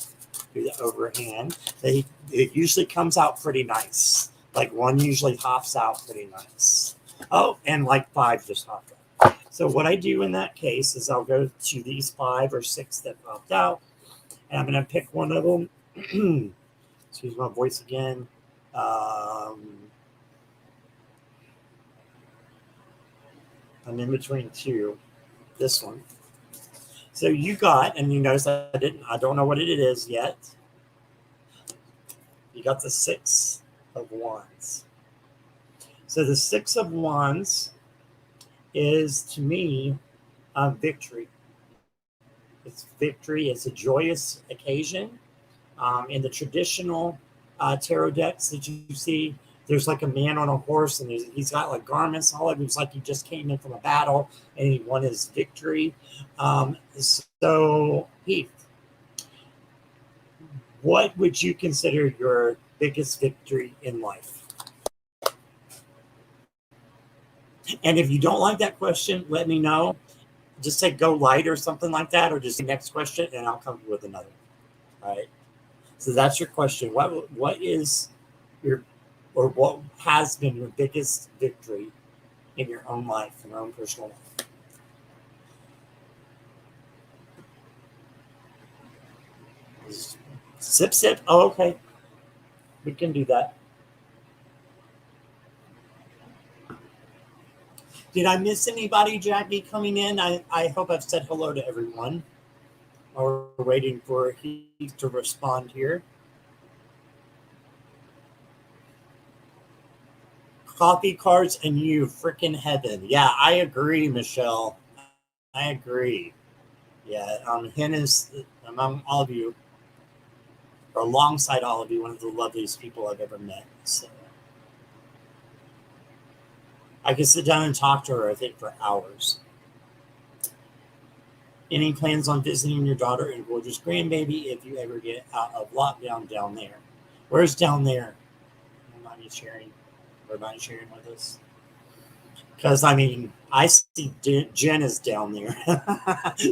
A: do the overhand. It usually comes out pretty nice. Like one usually hops out pretty nice. Oh, and like 5 just hopped out. So what I do in that case is I'll go to these 5 or 6 that popped out, and I'm going to pick one of them. Excuse my voice again. I'm in between 2. This one. So you got, and you notice I don't know what it is yet. You got the 6 of Wands. So the 6 of Wands is, to me, victory. It's victory. It's a joyous occasion. In the traditional tarot decks that you see, there's like a man on a horse, and he's got like garments all of it. It's like he just came in from a battle and he won his victory. So, Heath, what would you consider your biggest victory in life? And if you don't like that question, let me know. Just say go light or something like that, or just the next question, and I'll come with another. All right. So that's your question. What is your, or what has been your biggest victory in your own life, in your own personal life? Sip, sip. Oh, okay. We can do that. Did I miss anybody, Jackie, coming in? I hope I've said hello to everyone. We're waiting for Heath to respond here. Coffee cards and you, freaking heaven. Yeah, I agree, Michelle. I agree. Yeah, Hen is, among all of you, or alongside all of you, one of the loveliest people I've ever met. So I could sit down and talk to her, I think, for hours. Any plans on visiting your daughter and gorgeous grandbaby if you ever get out of lockdown down there? Where's down there? Everybody sharing with us? Because, I mean, I see Jen is down there.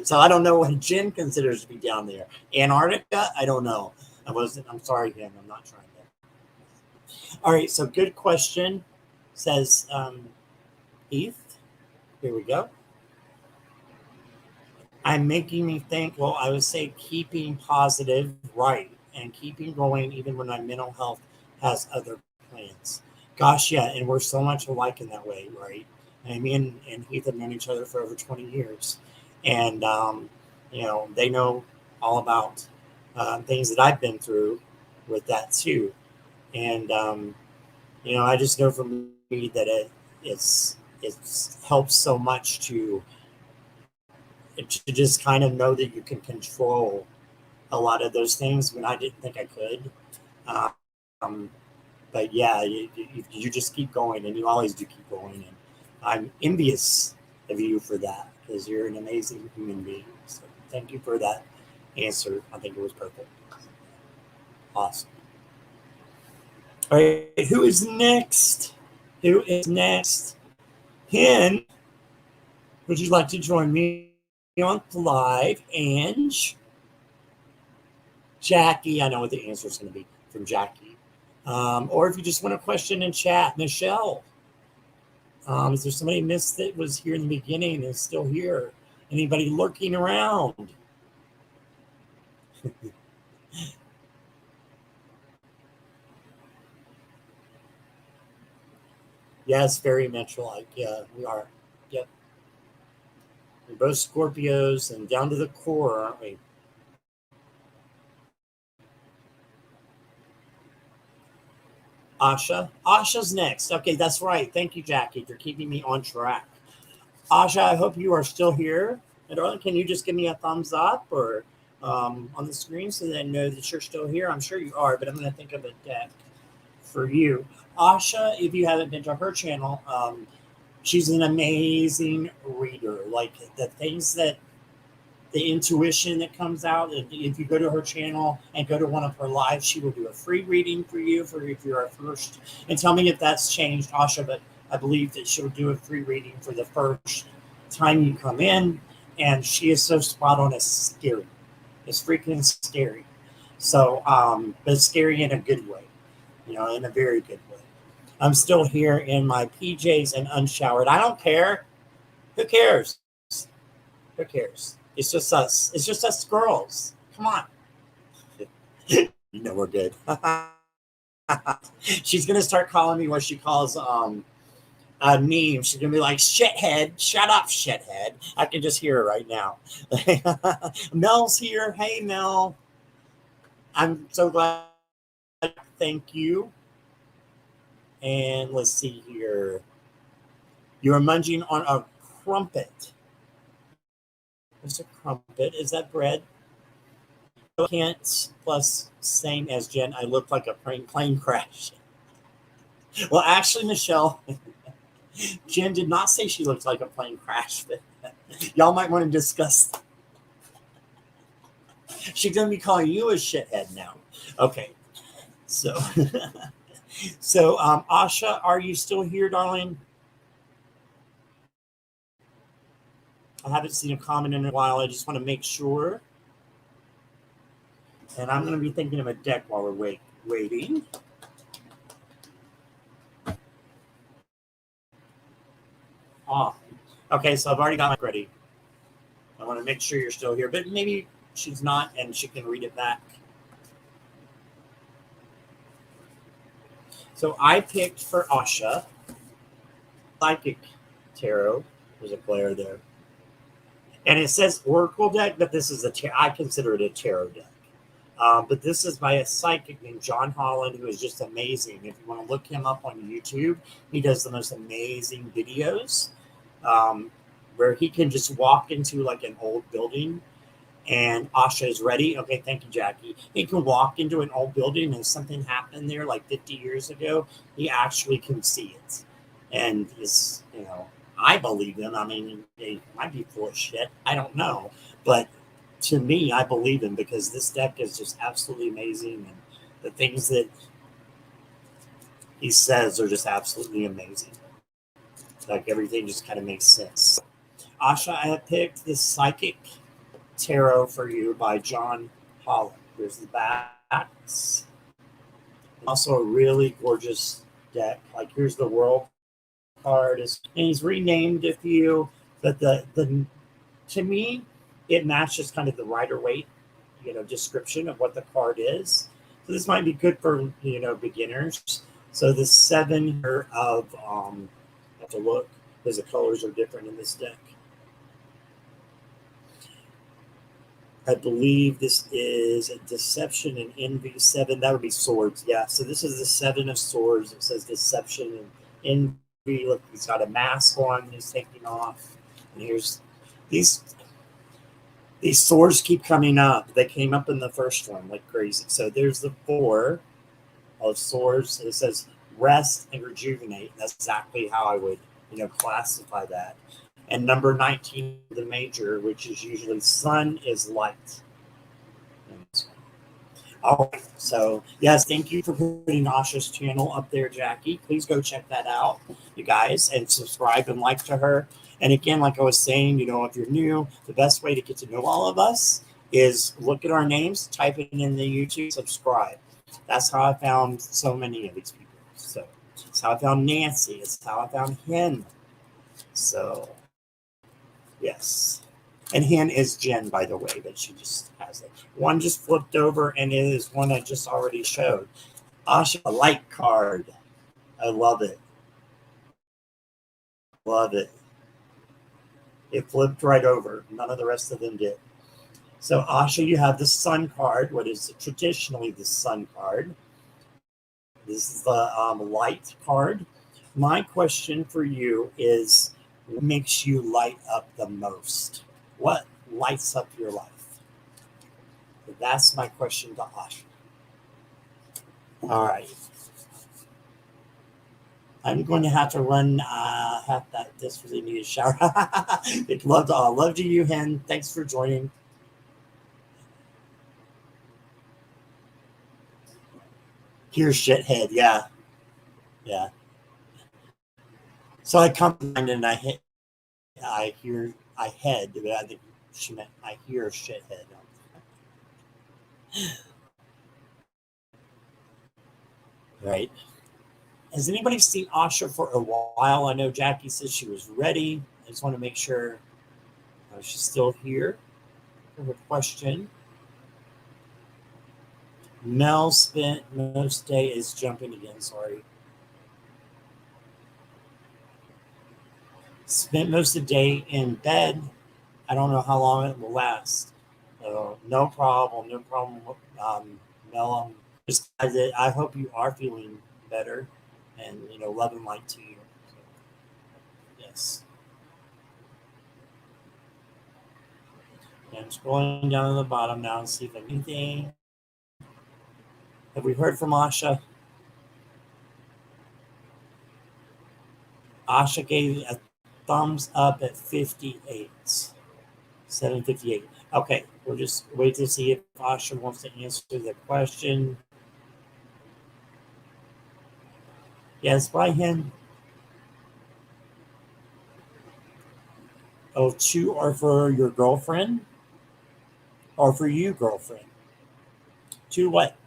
A: So I don't know what Jen considers to be down there. Antarctica? I don't know. I'm sorry, Jen. I'm not trying to. All right, so good question, says Heath. Here we go. I'm making me think, well, I would say keeping positive, right, and keeping going even when my mental health has other plans. Gosh, yeah, and we're so much alike in that way, right? And me and Heath have known each other for over 20 years. And, you know, they know all about things that I've been through with that too. And, you know, I just know for me that it's helped so much to just kind of know that you can control a lot of those things when I didn't think I could. But yeah, you just keep going, and you always do keep going. And I'm envious of you for that, because you're an amazing human being. So thank you for that answer. I think it was perfect. Awesome. All right, who is next? Who is next? Hen, would you like to join me on live? Ange, Jackie, I know what the answer is going to be from Jackie. Or if you just want a question in chat, Michelle. Is there somebody missed that was here in the beginning and is still here? Anybody lurking around? Yes, very Metro-like. Yeah, we are. Yep. We're both Scorpios and down to the core, aren't we? Asha. Asha's next. Okay, that's right. Thank you, Jackie, for keeping me on track. Asha, I hope you are still here. And darling, can you just give me a thumbs up or on the screen so that I know that you're still here? I'm sure you are, but I'm going to think of a deck for you. Asha, if you haven't been to her channel, she's an amazing reader. Like the things that the intuition that comes out, if you go to her channel and go to one of her lives, she will do a free reading for you for if you're a first. And tell me if that's changed, Asha, but I believe that she'll do a free reading for the first time you come in. And she is so spot on. It's scary. It's freaking scary. So, but scary in a good way, you know, in a very good way. I'm still here in my PJs and unshowered. I don't care. Who cares? Who cares? It's just us. It's just us girls. Come on. You know we're good. She's going to start calling me what she calls a meme. She's going to be like, shithead. Shut up, shithead. I can just hear her right now. Mel's here. Hey, Mel. I'm so glad. Thank you. And let's see here. You're munching on a crumpet. What's a crumpet? Is that bread? Can't plus same as Jen. I look like a plane crash. Well, actually, Michelle, Jen did not say she looked like a plane crash. But y'all might want to discuss. She's going to be calling you a shithead now. Okay. So, Asha, are you still here, darling? I haven't seen a comment in a while. I just want to make sure. And I'm going to be thinking of a deck while we're waiting. Oh, okay, so I've already got my ready. I want to make sure you're still here, but maybe she's not and she can read it back. So I picked for Asha Psychic Tarot. There's a glare there. And it says Oracle deck, but this is I consider it a tarot deck. But this is by a psychic named John Holland, who is just amazing. If you want to look him up on YouTube, he does the most amazing videos where he can just walk into like an old building and Asha is ready. Okay, thank you, Jackie. He can walk into an old building and something happened there like 50 years ago. He actually can see it. And it's, you know, I believe him. I mean, they might be full of shit. I don't know. But to me, I believe him because this deck is just absolutely amazing. And the things that he says are just absolutely amazing. Like everything just kind of makes sense. Asha, I have picked this Psychic Tarot for you by John Holland. Here's the backs. Also a really gorgeous deck. Like here's the World card, and he's renamed a few, but the to me it matches kind of the Rider-Waite, you know, description of what the card is. So this might be good for, you know, beginners. So the 7 here of I have to look because the colors are different in this deck. I believe this is a Deception and Envy 7. That would be Swords. Yeah. So this is the 7 of Swords. It says Deception and Envy. Look, he's got a mask on. He's taking off. And here's these swords keep coming up. They came up in the first one like crazy. So there's the 4 of Swords. It says Rest and Rejuvenate. That's exactly how I would, you know, classify that. And number 19, the Major, which is usually Sun is Light. All right. So, yes, thank you for putting Asha's channel up there, Jackie. Please go check that out, you guys, and subscribe and like to her. And again, like I was saying, you know, if you're new, the best way to get to know all of us is look at our names, type it in the YouTube, subscribe. That's how I found so many of these people. So it's how I found Nancy. It's how I found Hen. So yes. And Hen is Jen, by the way, but she just has it. One just flipped over, and it is one I just already showed. Asha, a light card. I love it. Love it. It flipped right over. None of the rest of them did. So Asha, you have the Sun card. What is traditionally the Sun card? This is the light card. My question for you is, what makes you light up the most? What lights up your life? That's my question to Asha. All right. I'm going to have to run half that this really need a shower. Love to you, Hen. Thanks for joining. Here's shithead, yeah. Yeah. So I come behind and I head, but I think she meant I hear shithead. Right. Has anybody seen Asha for a while? I know Jackie said she was ready. I just want to make sure she's still here for her question. Mel spent most day is jumping again, sorry. Spent most of the day in bed. I don't know how long it will last. No problem. Mel. I hope you are feeling better, and love and light to you. So, yes. And I'm scrolling down to the bottom now and see if anything. Have we heard from Asha? Asha gave a thumbs up at 58. 7:58. Okay, we'll just wait to see if Asha wants to answer the question. Yes, by him. Oh, 2 are for your girlfriend? Or for you, girlfriend? 2 what?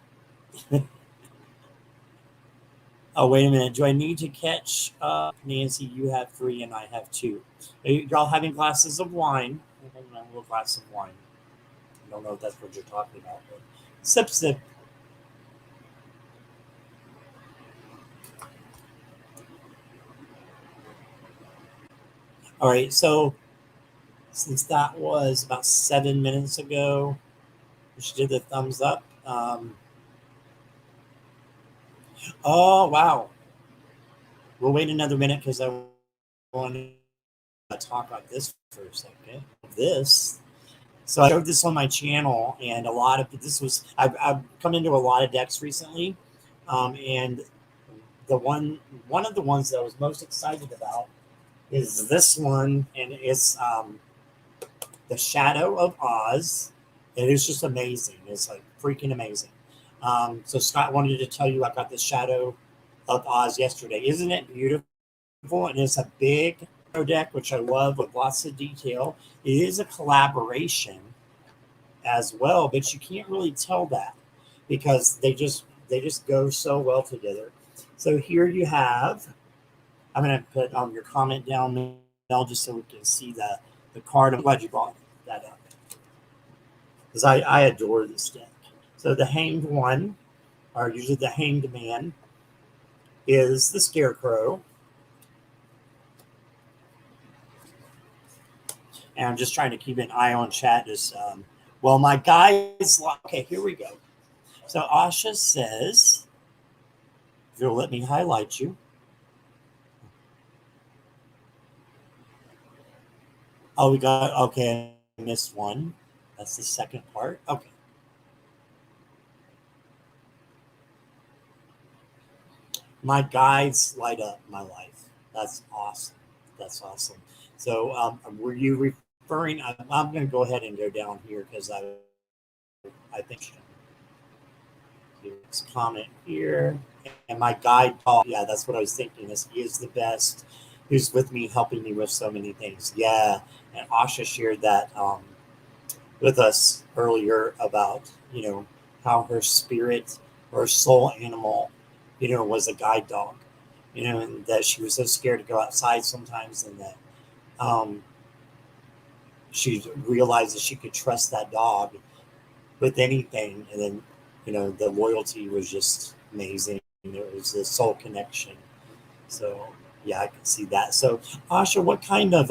A: Oh, wait a minute. Do I need to catch up? Nancy, you have 3 and I have 2. Are y'all having glasses of wine? A little glass of wine. I don't know if that's what you're talking about. But sip, sip. All right, so since that was about 7 minutes ago, she did the thumbs up. Oh, wow. We'll wait another minute because I want to talk about this for a second. This. So I showed this on my channel, and a lot of this was, I've come into a lot of decks recently, and the one of the ones that I was most excited about is this one, and it's the Shadow of Oz. It is just amazing. It's like freaking amazing. So Scott wanted to tell you I got the Shadow of Oz yesterday. Isn't it beautiful? And it's a big deck, which I love, with lots of detail. It is a collaboration as well, but you can't really tell that because they just go so well together. So here you have, I'm going to put your comment down, Mel, just so we can see the card. I'm glad you brought that up because I adore this deck. So the Hanged One, or usually the Hanged Man, is the Scarecrow. And I'm just trying to keep an eye on chat. Well, my guys, okay, here we go. So Asha says, if you'll let me highlight you. Oh, we got, okay, I missed one. That's the second part. Okay. My guides light up my life. That's awesome. That's awesome. So were you referring, I'm going to go ahead and go down here because I think there's a comment here. And my guide, yeah, that's what I was thinking. He is the best. Who's with me, helping me with so many things. Yeah. And Asha shared that with us earlier about, how her spirit or soul animal, was a guide dog, and that she was so scared to go outside sometimes, and that um, she realized that she could trust that dog with anything. And then, the loyalty was just amazing. It was the soul connection. So, yeah, I can see that. So, Asha, what kind of,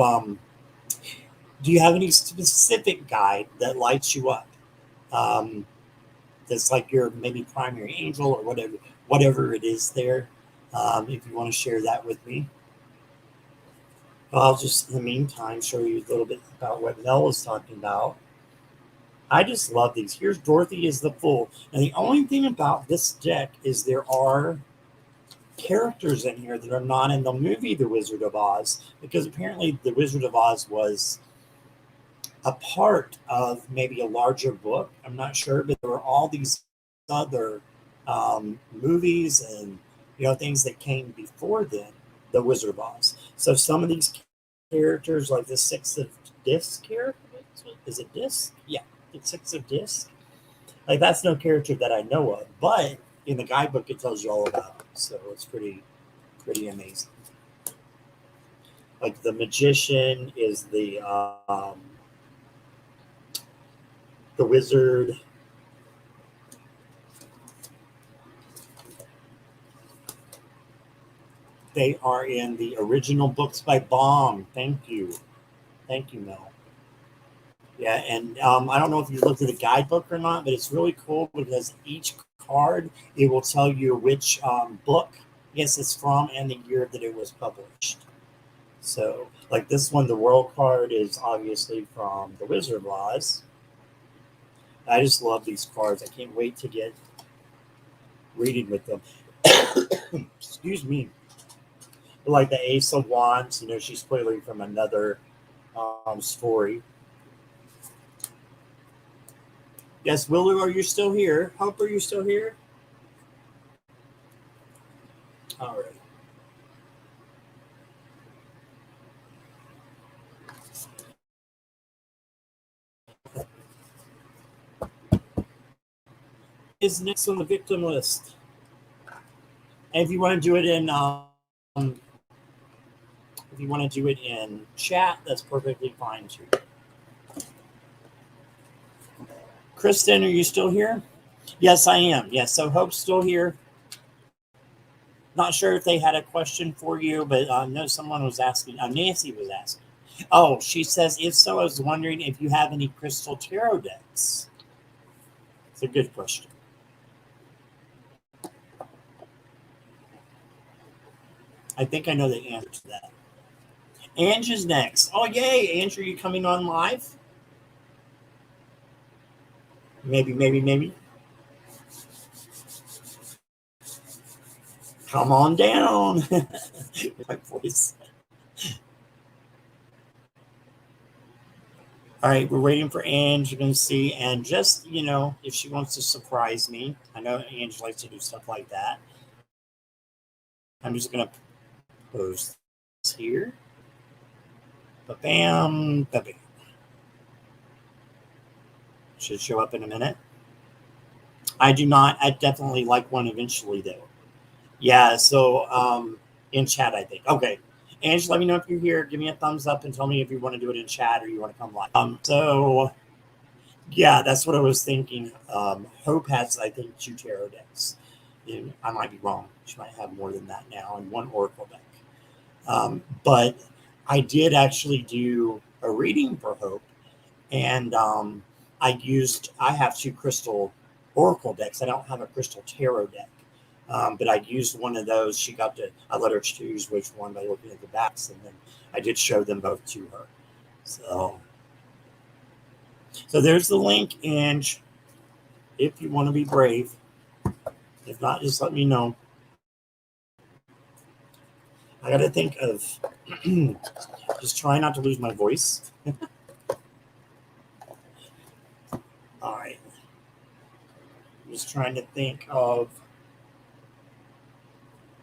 A: do you have any specific guide that lights you up? Um, that's like your maybe primary angel or whatever it is there. If you want to share that with me. I'll just, in the meantime, show you a little bit about what Mel was talking about. I just love these. Here's Dorothy is the Fool. And the only thing about this deck is there are characters in here that are not in the movie The Wizard of Oz, because apparently The Wizard of Oz was a part of maybe a larger book. I'm not sure, but there were all these other movies and things that came before then, The Wizard of Oz. So some of these characters, like the Six of Discs character, is it Disc? Yeah, the Six of Discs. Like that's no character that I know of, but in the guidebook it tells you all about it. So it's pretty amazing. Like the Magician is the Wizard. They are in the original books by Baum. Thank you, Mel. Yeah, and I don't know if you looked at the guidebook or not, but it's really cool because each card, it will tell you which book, yes, it's from and the year that it was published. So, like this one, the World card is obviously from The Wizard of Oz. I just love these cards. I can't wait to get reading with them. Excuse me. Like the Ace of Wands, she's clearly from another story. Yes, Willow, are you still here? Hope, are you still here? All right. Is next on the victim list. And if you want to do it in chat, that's perfectly fine too. Kristen, are you still here? Yes, I am. Yes, so Hope's still here. Not sure if they had a question for you, but I know someone was asking. Nancy was asking. Oh, she says, if so, I was wondering if you have any crystal tarot decks. It's a good question. I think I know the answer to that. Ange is next. Oh, yay. Ange, are you coming on live? Maybe. Come on down. My voice. All right, we're waiting for Ange. You're going to see. And just, if she wants to surprise me, I know Ange likes to do stuff like that. I'm just going to post this here. Ba-bam, ba-bam. Should show up in a minute. I do not. I definitely like one eventually, though. Yeah, so in chat, I think. Okay. Ange, let me know if you're here. Give me a thumbs up and tell me if you want to do it in chat or you want to come live. So, yeah, that's what I was thinking. Hope has, I think, 2 tarot decks. I might be wrong. She might have more than that now, and 1 oracle deck. But I did actually do a reading for Hope, and I have 2 crystal oracle decks. I don't have a crystal tarot deck. But I used one of those. I let her choose which one by looking at the backs, and then I did show them both to her. So there's the link, Ange, if you want to be brave. If not, just let me know. I got to think of just trying not to lose my voice. All right. I'm just trying to think of.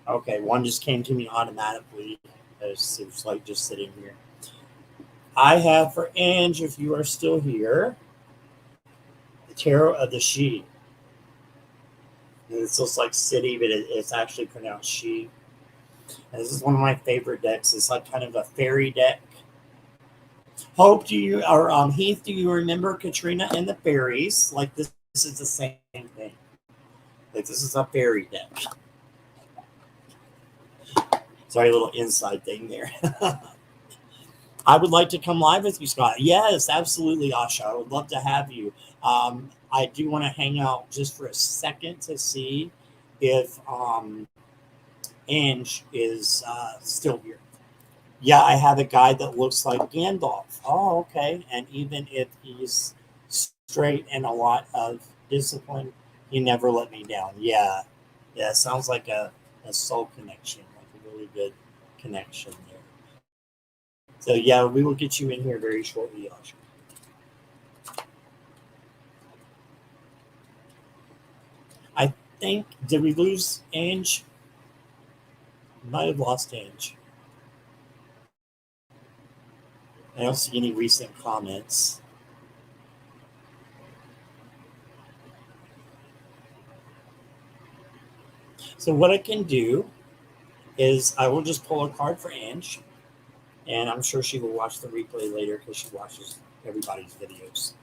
A: Okay, one just came to me automatically. It was like just sitting here. I have for Ange, if you are still here, Tarot of the She. And this looks like city, but it's actually pronounced she. And this is one of my favorite decks. It's like kind of a fairy deck. Hope, do you, or Heath, do you remember Katrina and the Fairies? Like this is the same thing. Like this is a fairy deck. Sorry, a little inside thing there. I would like to come live with you, Scott. Yes, absolutely, Asha. I would love to have you. I do want to hang out just for a second to see if Ange is still here. Yeah, I have a guy that looks like Gandalf. Oh, okay. And even if he's straight and a lot of discipline, he never let me down. Yeah. Yeah, sounds like a soul connection, like a really good connection there. So, yeah, we will get you in here very shortly, Asha. I think, did we lose Ange? Might have lost Ange. I don't see any recent comments. So what I can do is I will just pull a card for Ange, and I'm sure she will watch the replay later because she watches everybody's videos.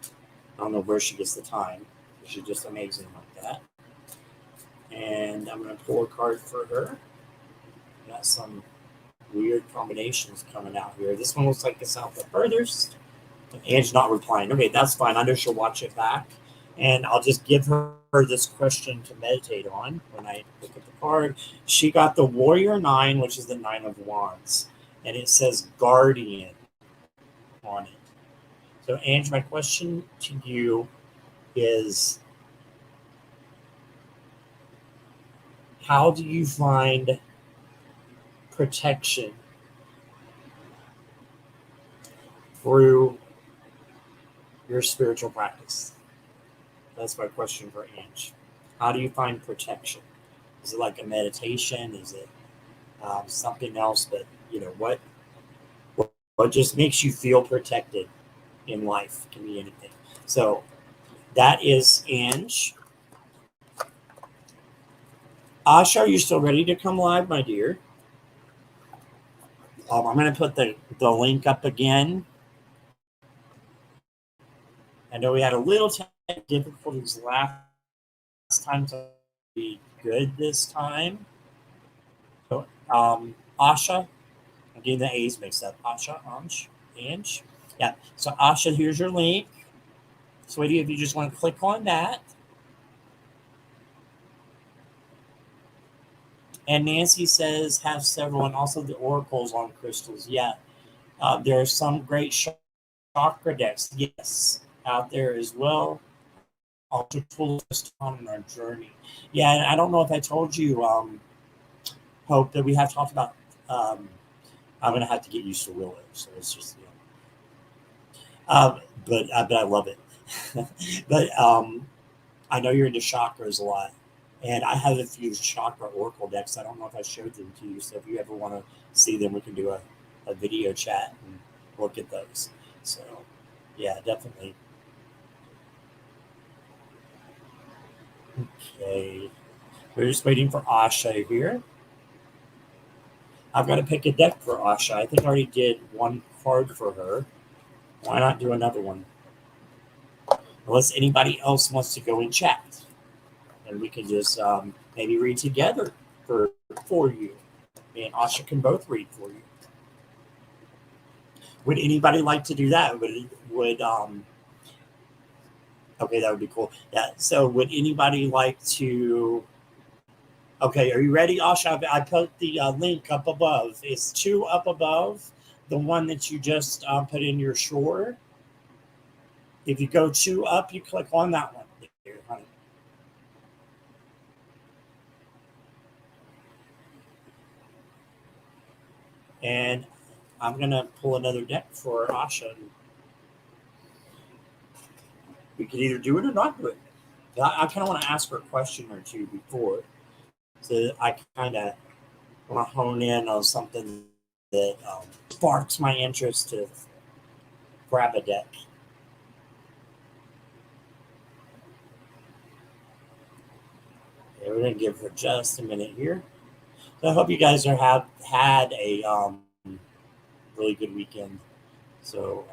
A: I don't know where she gets the time. She's just amazing like that. And I'm going to pull a card for her. Got some weird combinations coming out here. This one looks like it's out the furthest. Ange's not replying. Okay, that's fine. I know she'll watch it back. And I'll just give her this question to meditate on when I look at the card. She got the Warrior 9, which is the 9 of Wands. And it says Guardian on it. So, Ange, my question to you is, how do you find protection through your spiritual practice? That's my question for Ange. How do you find protection? Is it like a meditation? Is it something else? But what just makes you feel protected in life? Can be anything. So that is Ange. Asha, are you still ready to come live, my dear? I'm going to put the link up again. I know we had a little difficulties last time, so be good this time. So, Asha, I'm getting the A's mixed up. Asha, Ange. Yeah. So, Asha, here's your link. Sweetie, if you just want to click on that. And Nancy says, have several, and also the oracles on crystals. Yeah. There are some great chakra decks, yes, out there as well. Also, pull us on our journey. Yeah, and I don't know if I told you, Hope, that we have talked about. I'm going to have to get used to Willow, so it's just, but I love it. But I know you're into chakras a lot, and I have a few chakra oracle decks. I don't know if I showed them to you, so if you ever want to see them, we can do a video chat and look at those. So, yeah, definitely. Okay, we're just waiting for Asha here. I've got to pick a deck for Asha. I think I already did one card for her. Why not do another one? Unless anybody else wants to go and chat. And we can just maybe read together for you. Me and Asha can both read for you. Would anybody like to do that? Okay, that would be cool. Yeah, so would anybody like to... Okay, are you ready, Asha? I put the link up above. It's 2 up above, the one that you just put in your shore. If you go 2 up, you click on that one. There, honey. And I'm going to pull another deck for Asha. We could either do it or not do it. I kind of want to ask her a question or two before. So I kind of want to hone in on something that sparks my interest to grab a deck. Okay, we're gonna give her just a minute here. So I hope you guys have had a really good weekend. So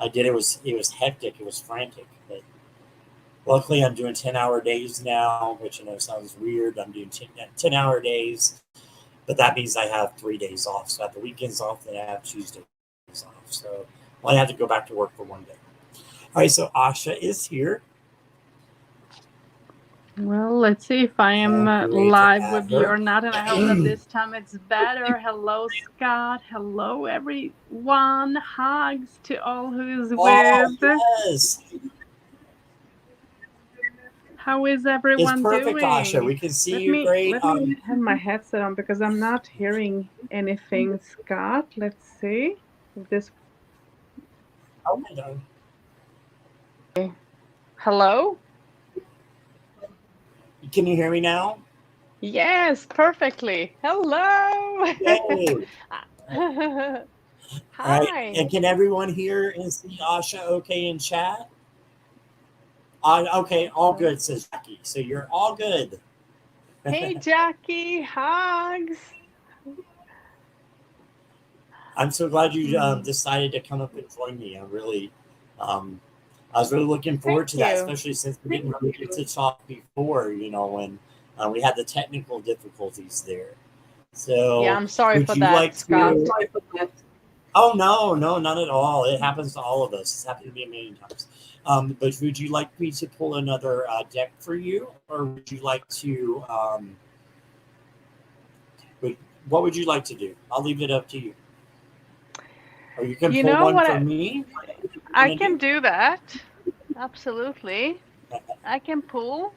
A: I did. It was hectic. It was frantic, but luckily I'm doing 10-hour days now, which I know sounds weird. I'm doing 10-hour days, but that means I have 3 days off. So I have the weekends off, then I have Tuesdays off. So I only have to go back to work for 1 day. All right, so Asha is here.
C: Well, let's see if I am
A: Great to
C: live
A: have
C: with you
A: her.
C: or not, and I hope that this time it's better. Hello, Scott. Hello, everyone. Hugs to all who is
A: Oh,
C: with.
A: yes.
C: How is
A: It's
C: everyone
A: perfect, Asha.
C: doing?
A: We can see
C: Let
A: you
C: me
A: great.
C: have my headset on because I'm not hearing anything, Scott. Let's see if this.
A: Oh, my God.
C: Hello?
A: Can you hear me now?
C: Yes, perfectly. Hello.
A: Yay. All right.
C: Hi.
A: And can everyone hear and see Asha okay in chat? Okay, all good, says Jackie. So you're all good.
C: Hey, Jackie. Hugs.
A: I'm so glad you decided to come up and join me. I was really looking forward to that, especially since we didn't really get to talk before, when we had the technical difficulties there. So
C: yeah, I'm sorry
A: would
C: for
A: you
C: that,
A: like
C: Scott.
A: to? Oh no, none at all. It happens to all of us. It's happened to me a million times. But would you like me to pull another deck for you, or would you like to? What would you like to do? I'll leave it up to you. Or you can
C: You
A: pull
C: know
A: one
C: what?
A: for me.
C: I can do that. Absolutely. I can pull.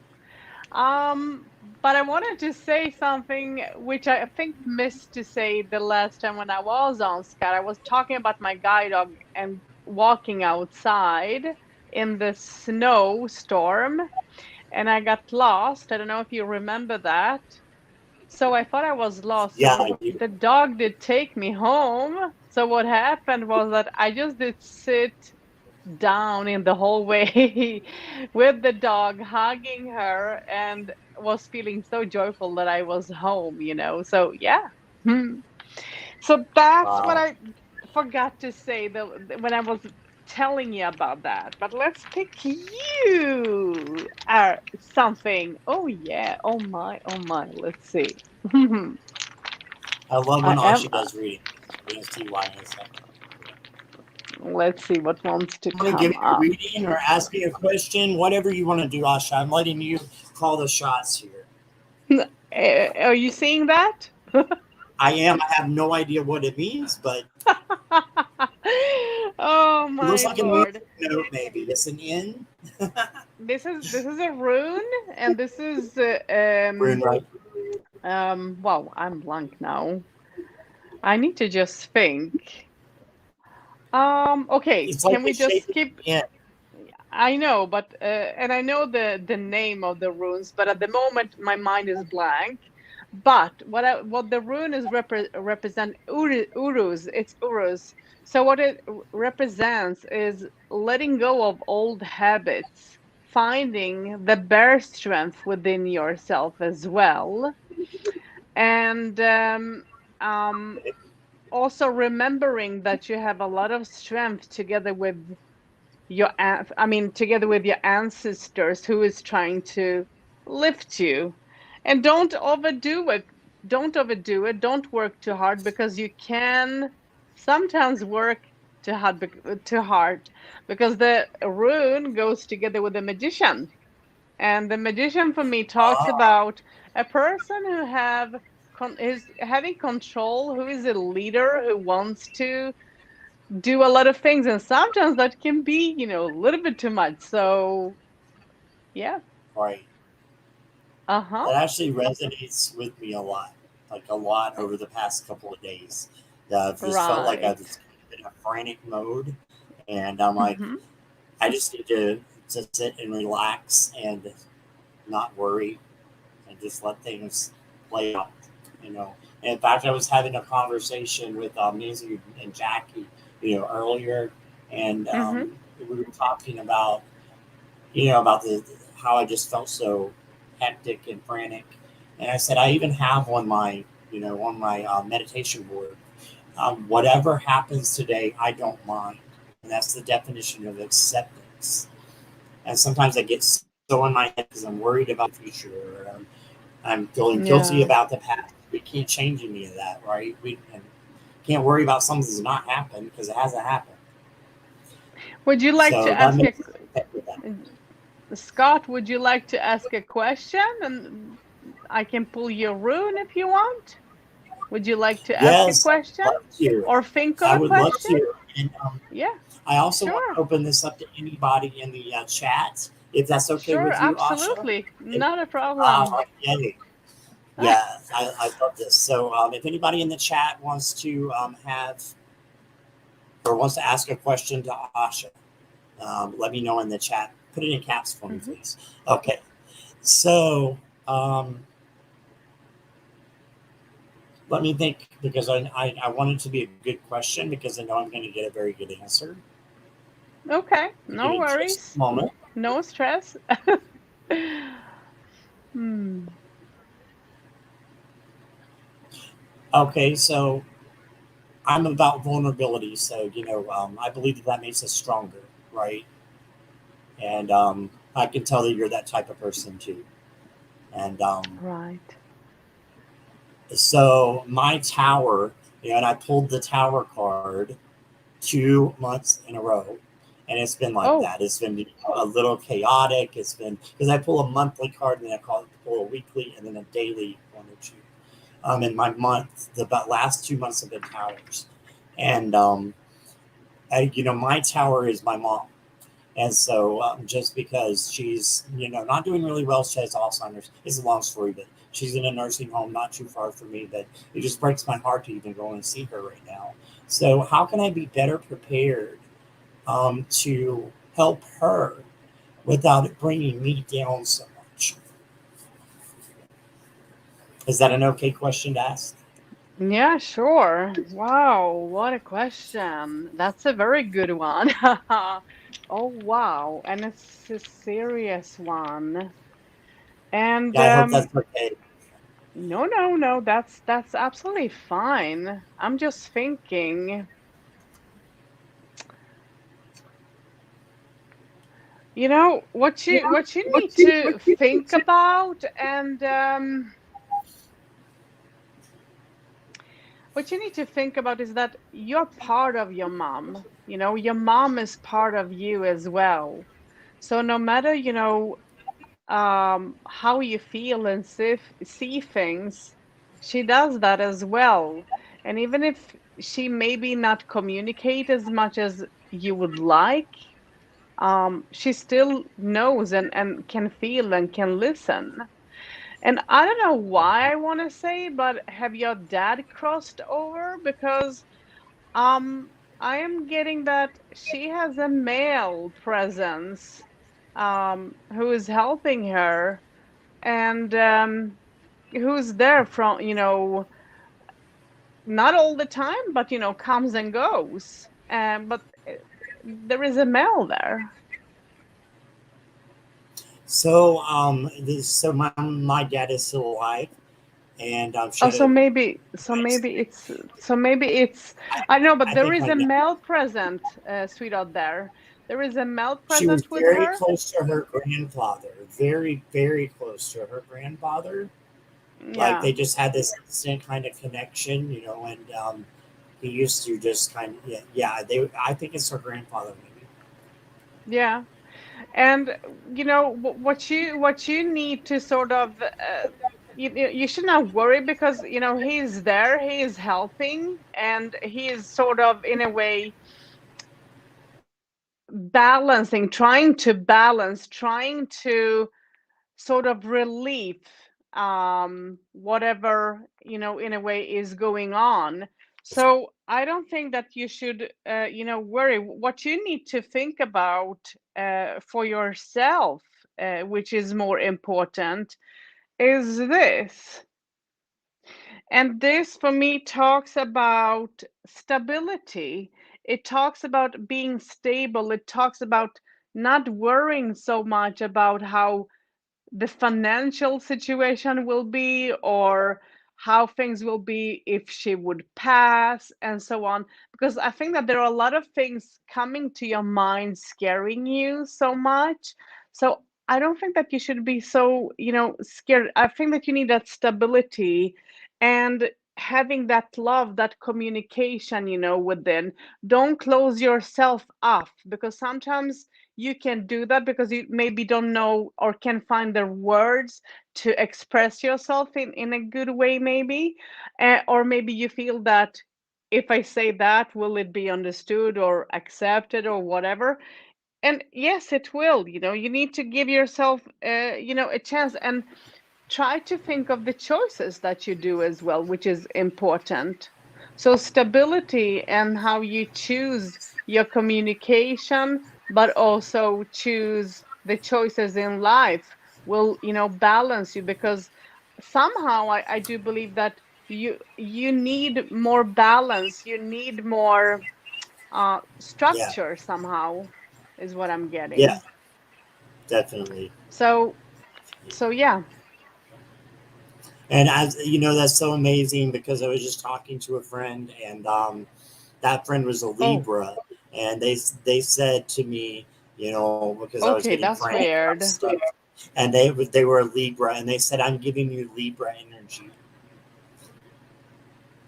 C: But I wanted to say something which I think missed to say the last time when I was on, Scott. I was talking about my guide dog and walking outside in the snowstorm, and I got lost. I don't know if you remember that. So I thought I was lost.
A: Yeah,
C: So
A: I do.
C: the dog did take me home. So what happened was that I just did sit down in the hallway with the dog, hugging her, and was feeling so joyful that I was home, So yeah. So that's what
A: Wow.
C: I forgot to say when I was telling you about that. But let's pick you something. Oh yeah. Oh my. Oh my. Let's see.
A: I love
C: I
A: when
C: am.
A: Asha does reading. We're gonna see why in a second.
C: Let's see what wants to
A: You want to
C: come
A: give me a
C: up.
A: reading or ask me a question, whatever you want to do, Asha. I'm letting you call the shots here.
C: Are you seeing that?
A: I am. I have no idea what it means, but
C: Oh
A: it looks
C: my
A: like a
C: lord.
A: music note, maybe. It's an N.
C: This is a rune, and this is
A: Rune, right?
C: wow, I'm blank now. I need to just think. Okay,
A: It's like
C: can
A: the
C: we just
A: shape of
C: skip?
A: an N.
C: I know, but and I know the name of the runes, but at the moment my mind is blank. But what the rune is represent urus. It's urus. So what it represents is letting go of old habits, finding the bear strength within yourself as well, and also remembering that you have a lot of strength together with together with your ancestors who is trying to lift you. And don't overdo it. Don't overdo it. Don't work too hard because you can sometimes work too hard because the rune goes together with the magician. And the magician for me talks
A: Ah,
C: about a person who is having control, who is a leader, who wants to do a lot of things, and sometimes that can be a little bit too much. So yeah.
A: right.
C: Uh-huh.
A: That actually resonates with me a lot, like a lot over the past couple of days. I've just felt like I've
C: Right.
A: just been in a frantic mode, and I'm like,
C: Mm-hmm.
A: I just need to sit and relax and not worry and just let things play out, And in fact, I was having a conversation with Nancy and Jackie, earlier, and
C: Mm-hmm.
A: we were talking about, about the how I just felt so hectic and frantic. And I said, I even have on my, on my meditation board, whatever happens today, I don't mind. And that's the definition of acceptance. And sometimes I get so in my head because I'm worried about the future, or I'm feeling guilty
D: Yeah.
A: about the past. We can't change any of that, right? We can't worry about something that's not happened because it hasn't happened.
D: Would you like
A: So
D: to
A: that
D: ask
A: makes sense with that.
D: Scott, would you like to ask a question? And I can pull your rune if you want. Would you like to ask a
A: Yes,
D: question
A: I would love to.
D: or think of
A: I
D: a
A: would love
D: question?
A: to. And
D: Yeah,
A: I also want
D: sure.
A: to open this up to anybody in the chat, if that's okay
D: Sure,
A: with you, Asha.
D: absolutely. Not a problem.
A: Yay. Yeah, I love this. So if anybody in the chat wants to have or wants to ask a question to Asha, let me know in the chat. Put it in caps for me, please. Okay. So let me think, because I want it to be a good question, because I know I'm going to get a very good answer.
D: Okay, no worries.
A: Just a moment.
D: No stress.
A: Okay, so I'm about vulnerability, so I believe that makes us stronger, right? And I can tell that you're that type of person too. And
D: right.
A: So my tower, and I pulled the tower card 2 months in a row, and it's been like that. It's been a little chaotic. It's been because I pull a monthly card, and then I pull a weekly, and then a daily one or two. In my month, the last 2 months have been towers, and my tower is my mom. And so just because she's, not doing really well, she has Alzheimer's. It's a long story, but she's in a nursing home not too far from me, but it just breaks my heart to even go and see her right now. So how can I be better prepared to help her without it bringing me down so much? Is that an okay question to ask?
D: Yeah, sure. Wow, what a question. That's a very good one. Oh, wow. And it's a serious one. And
A: Yeah, I hope that's okay.
D: no, that's absolutely fine. I'm just thinking, what you need to think about, and what you need to think about is that you're part of your mom. Your mom is part of you as well. So no matter, how you feel and see things, she does that as well. And even if she maybe not communicate as much as you would like, she still knows and can feel and can listen. And I don't know why I want to say, but have your dad crossed over? Because I am getting that she has a male presence who is helping her, and who's there from, not all the time, but comes and goes. But there is a male there.
A: So so my dad is still alive, and
D: So maybe it's I know, but
A: I
D: there
A: think
D: is
A: my
D: a
A: dad,
D: male present, sweetheart. There is a male
A: she was
D: present with
A: very
D: her.
A: close to her grandfather, very, very close to her grandfather. Like
D: Yeah.
A: they just had this instant kind of connection, and he used to just kind of, I think it's her grandfather maybe.
D: Yeah. And what you need to sort of you should not worry, because he's there, he is helping, and he is sort of in a way trying to sort of relieve whatever in a way is going on. So I don't think that you should worry. What you need to think about for yourself, which is more important, is this. And this for me talks about stability. It talks about being stable. It talks about not worrying so much about how the financial situation will be, or how things will be if she would pass, and so on. Because I think that there are a lot of things coming to your mind, scaring you so much. So I don't think that you should be so, scared. I think that you need that stability and having that love, that communication, within. Don't close yourself off, because sometimes you can do that because you maybe don't know or can find the words to express yourself in a good way, maybe. Or maybe you feel that if I say that, will it be understood or accepted or whatever? And yes, it will. You need to give yourself, a chance, and try to think of the choices that you do as well, which is important. So stability and how you choose your communication, but also choose the choices in life will, balance you, because somehow I do believe that you need more balance, you need more
A: Yeah.
D: structure somehow, is what I'm
A: Yeah.
D: getting.
A: Definitely.
D: So yeah.
A: And as you know, that's so amazing because I was just talking to a friend, and that friend was a
D: Oh,
A: Libra, and they said to me, because I was
D: okay,
A: getting
D: that's
A: frantic about
D: weird.
A: stuff, and they were a Libra, and they said I'm giving you Libra energy.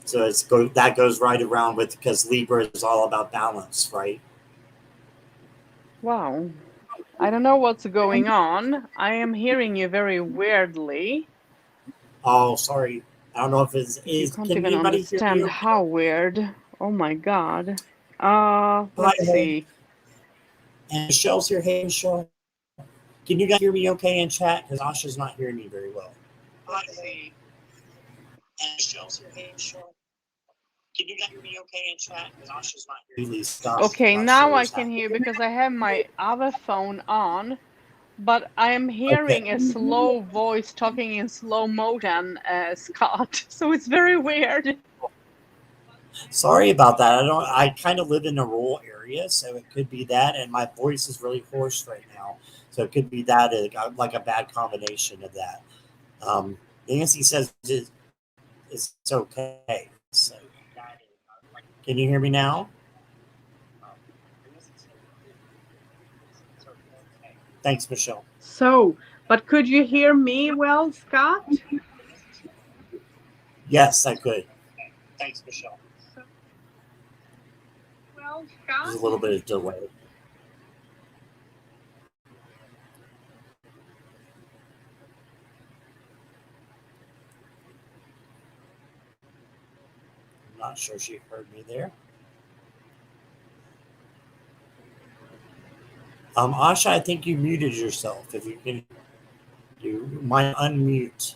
A: So that goes right around with, because Libra is all about balance, right?
D: Wow. I don't know what's going on. I am hearing you very weirdly.
A: Oh, sorry. I don't know if it's
D: You
A: is.
D: can't
A: Can
D: even
A: anybody hear me?
D: understand
A: Okay?
D: how weird. Oh my God.
A: Hi,
D: Let's
A: hey.
D: see.
A: And Michelle's here. Hey, Michelle. Can you guys hear me okay in chat? Because Asha's not hearing me very well.
D: Let's see.
A: And Michelle's here. Hey, Michelle. Can you guys hear me okay in chat? Because Asha's not hearing me. Stop.
D: Okay,
A: Not sure
D: now I
A: what's
D: can
A: happening.
D: hear because I have my other phone on, but I am
A: Okay.
D: hearing a slow voice talking in slow motion, Scott. So it's very weird.
A: Sorry about that. I kind of live in a rural area, so it could be that, and my voice is really hoarse right now, so it could be that, like a bad combination of that. Nancy says it's okay. So, can you hear me now? Thanks, Michelle.
D: So, but could you hear me well, Scott?
A: Yes, I could. Thanks, Michelle.
D: Well,
A: There's
D: Scott?
A: a little bit of delay. I'm not sure she heard me there. Asha, I think you muted yourself. If you can, you might unmute.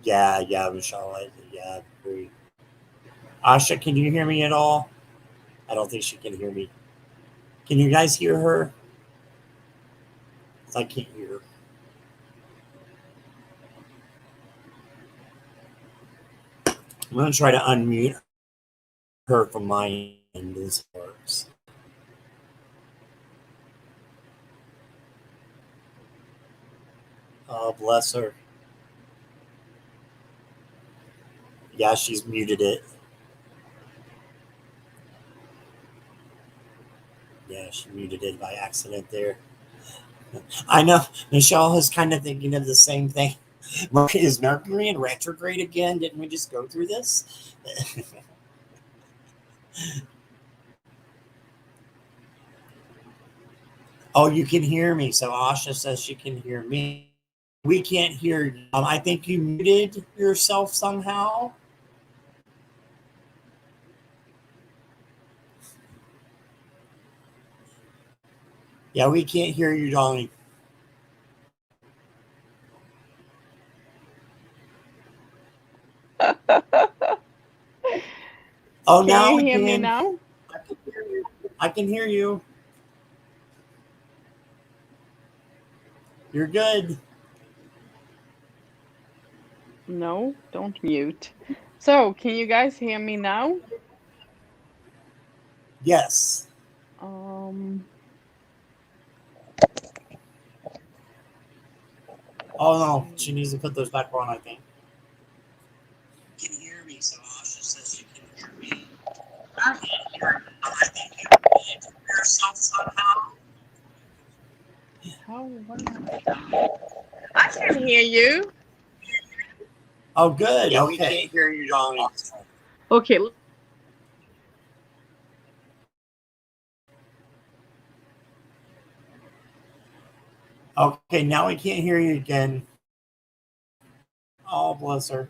A: Yeah, Michelle. Yeah, I agree. Asha, can you hear me at all? I don't think she can hear me. Can you guys hear her? I can't hear her. I'm going to try to unmute her from my end as works. Oh, bless her. Yeah, she's muted it. Yeah, she muted it by accident there. I know Michelle is kind of thinking of the same thing. Is Mercury in retrograde again? Didn't we just go through this? Oh, you can hear me. So Asha says she can hear me. We can't hear you. I think you muted yourself somehow. Yeah, we can't hear you, darling. Oh,
D: Can
A: now
D: you
A: I
D: hear me
A: can.
D: now?
A: I can hear you. I can hear you. You're good.
D: No, don't mute. So, can you guys hear me now?
A: Yes. Oh no, she needs to put those back on, I think. Can you hear me? So Asha says you can hear me. I can't hear her. I think you mute yourself somehow.
D: How? I can hear you.
A: Oh, good.
E: Yeah,
A: okay.
E: we can't hear you, Johnny.
D: Okay.
A: Okay, now we can't hear you again. Oh, bless her.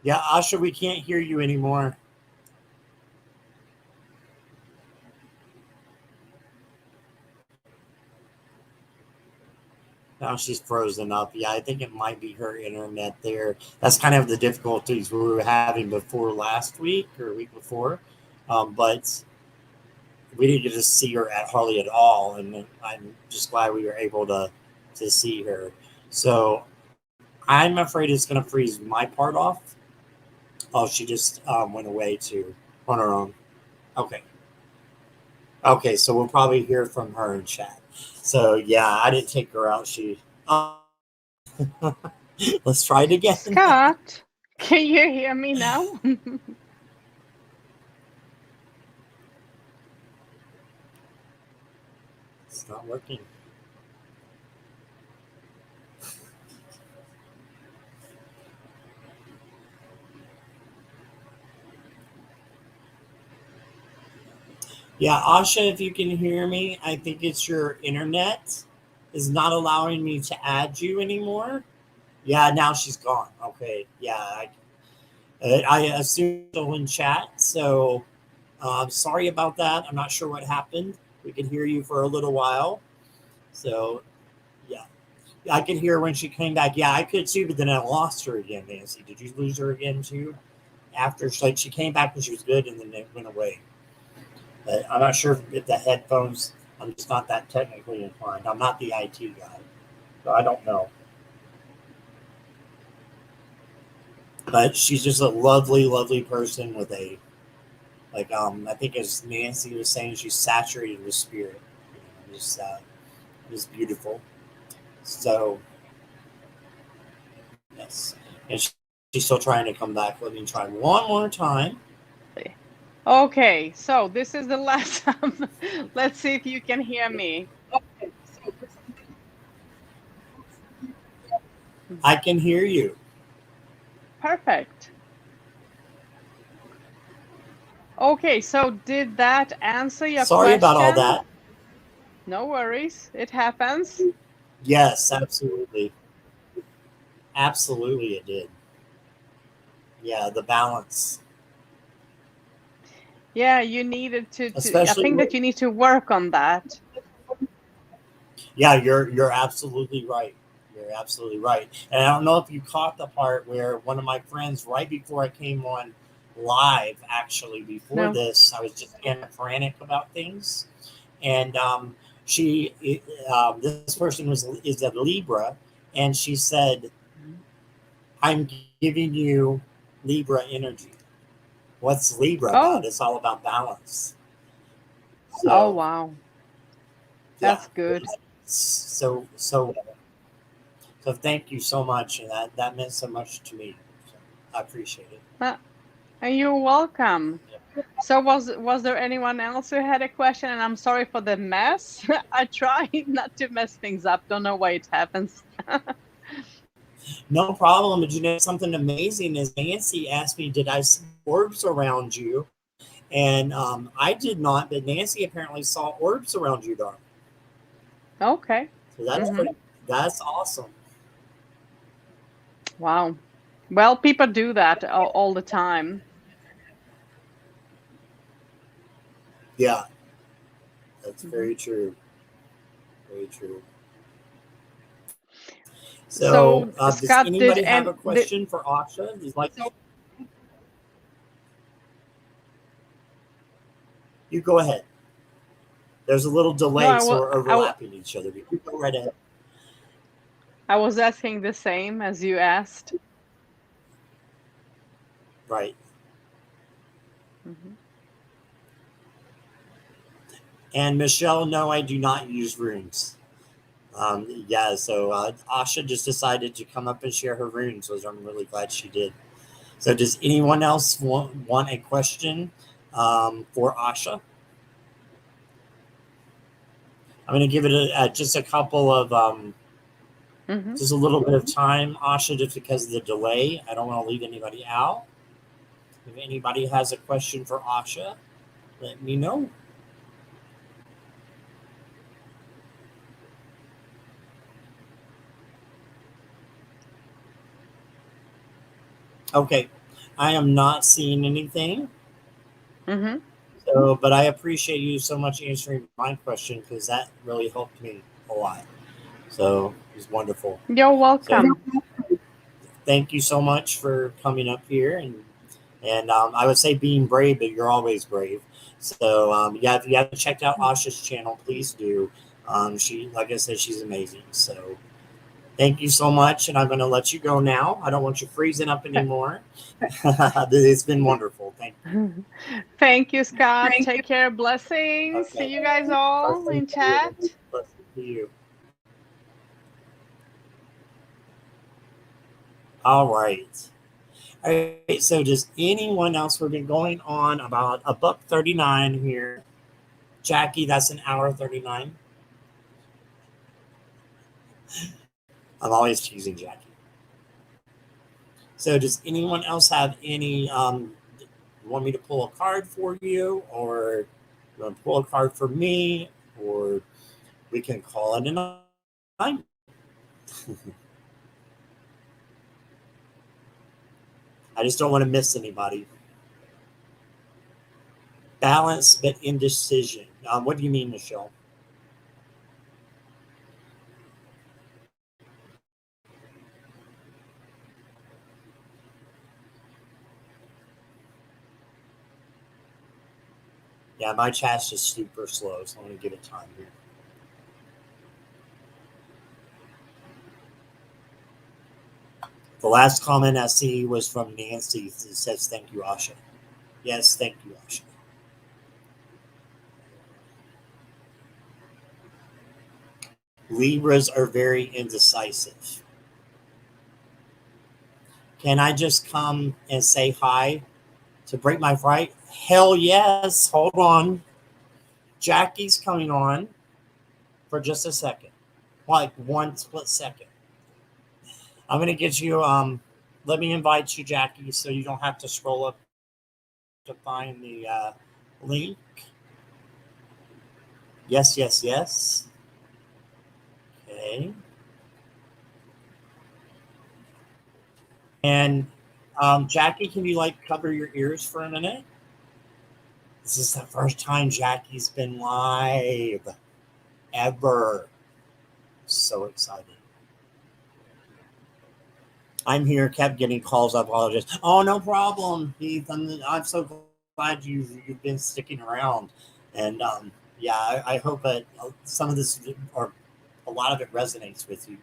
A: Yeah, Asha, we can't hear you anymore. Now she's frozen up. Yeah, I think it might be her internet there. That's kind of the difficulties we were having before last week or week before. But we didn't get to see her at hardly at all. And I'm just glad we were able to see her. So I'm afraid it's going to freeze my part off. Oh, she just went away too on her own. Okay. Okay, so we'll probably hear from her in chat. So yeah, I didn't take her out. She. Let's try it again.
D: Scott, can you hear me now?
A: It's not working. Yeah, Asha, if you can hear me, I think it's your internet is not allowing me to add you anymore. Yeah, now she's gone. Okay, yeah, I assume still in chat. So sorry about that. I'm not sure what happened. We could hear you for a little while. So yeah, I could hear when she came back. Yeah, I could too, but then I lost her again. Nancy, did you lose her again too? After she came back when she was good, and then it went away. I'm not sure if the headphones. I'm just not that technically inclined. I'm not the IT guy, so I don't know. But she's just a lovely, lovely person with a I think as Nancy was saying, she's saturated with spirit. You know, just beautiful. So yes, and she's still trying to come back. Let me try one more time.
D: Okay, so this is the last time. Let's see if you can hear me.
A: I can hear you.
D: Perfect. Okay, so did that answer your question?
A: Sorry about all that.
D: No worries. It happens.
A: Yes, absolutely. Absolutely, it did. Yeah, the balance.
D: Yeah, you needed to I
A: Especially
D: think that you need to work on that.
A: Yeah, you're absolutely right. You're absolutely right. And I don't know if you caught the part where one of my friends, right before I came on live, actually before this, I was just getting frantic about things, and this person is a Libra, and she said, "I'm giving you Libra energy." What's Libra about? It's all about balance. So,
D: oh wow, that's good.
A: So thank you so much, and that meant so much to me. So I appreciate it.
D: And you're welcome. So was there anyone else who had a question? And I'm sorry for the mess. I try not to mess things up. Don't know why it happens.
A: No problem. But you know, something amazing is Nancy asked me, did I see orbs around you? And I did not, but Nancy apparently saw orbs around you, darling.
D: Okay.
A: So that's awesome.
D: Wow. Well, people do that all the time.
A: Yeah. That's very true. Very true. So, does
D: Scott,
A: anybody have a question for Asha? You go ahead. There's a little delay, so we're overlapping each other. You go right ahead.
D: I was asking the same as you asked.
A: Right. And Michelle, no, I do not use runes. Yeah, so Asha just decided to come up and share her runes, which I'm really glad she did. So does anyone else want a question for Asha? I'm going to give it just a couple of, just a little bit of time, Asha, just because of the delay. I don't want to leave anybody out. If anybody has a question for Asha, let me know. Okay, I am not seeing anything. So, but I appreciate you so much answering my question because that really helped me a lot. So it was wonderful.
D: You're welcome.
A: So, thank you so much for coming up here, and I would say being brave, but you're always brave. So yeah, if you haven't checked out Asha's channel, please do. She, like I said, she's amazing. So thank you so much, and I'm going to let you go now. I don't want you freezing up anymore. It's been wonderful. Thank you.
D: Thank you, Scott. Take care. Blessings. Okay. See you guys all in chat.
A: Blessings to you. All right. All right. So does anyone else? We've been going on about $1:39 here. Jackie, that's an hour 39. I'm always choosing Jackie. So does anyone else have any, want me to pull a card for you, or you want to pull a card for me, or we can call it a night? I just don't want to miss anybody. Balance, but indecision. What do you mean, Michelle? Yeah, my chat's just super slow, so I'm going to give it time here. The last comment I see was from Nancy. It says, thank you, Asha. Yes, thank you, Asha. Libras are very indecisive. Can I just come and say hi to break my fright? Hell yes. Hold on. Jackie's coming on for just a second. Like one split second. I'm going to get you, let me invite you, Jackie, so you don't have to scroll up to find the link. Yes, yes, yes. Okay. And Jackie, can you like cover your ears for a minute? This is the first time Jackie's been live ever. So excited. I'm here, kept getting calls. I apologize. Oh, no problem, Heath. I'm so glad you've been sticking around. And yeah, I hope that some of this, or a lot of it, resonates with you.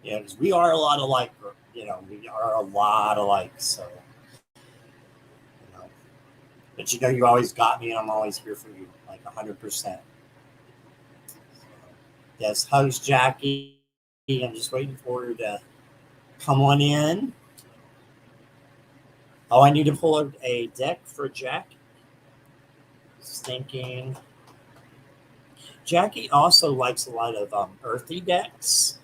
A: You know, because we are a lot alike. You know, we are a lot alike. So, you know, but you know, you always got me, and I'm always here for you, like 100%. So, yes, hugs, Jackie. I'm just waiting for her to come on in. Oh, I need to pull a deck for Jack. Just thinking. Jackie also likes a lot of earthy decks.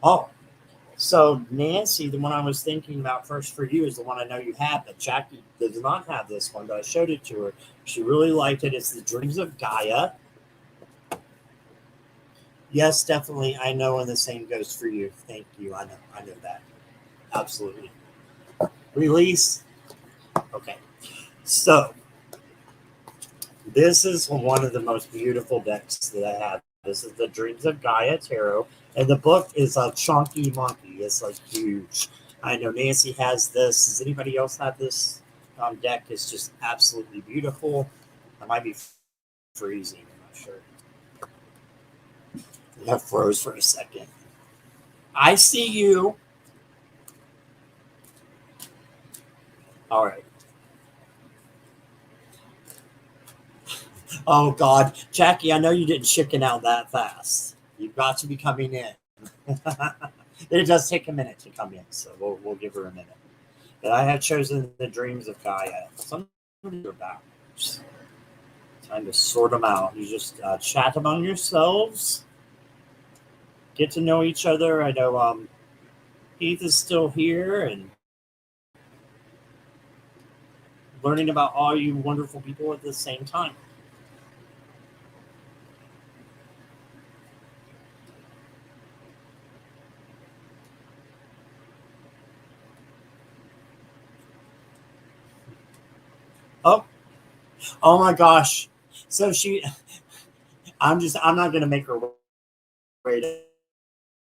A: Oh, so Nancy, the one I was thinking about first for you is the one I know you have, but Jackie does not have this one, but I showed it to her. She really liked it. It's the Dreams of Gaia. Yes, definitely. I know, and the same goes for you. Thank you. I know that. Absolutely. Release. Okay. So this is one of the most beautiful decks that I have. This is the Dreams of Gaia Tarot. And the book is a chunky monkey. It's like huge. I know Nancy has this. Does anybody else have this deck? It's just absolutely beautiful. I might be freezing. I'm not sure. I froze for a second. I see you. All right. Oh, God. Jackie, I know you didn't chicken out that fast. You've got to be coming in. It does take a minute to come in, so we'll give her a minute. But I have chosen the Dreams of Gaia. Some of them are backwards. Time to sort them out. You just chat among yourselves. Get to know each other. I know Heath is still here and learning about all you wonderful people at the same time. Oh my gosh. So I'm not gonna make her wait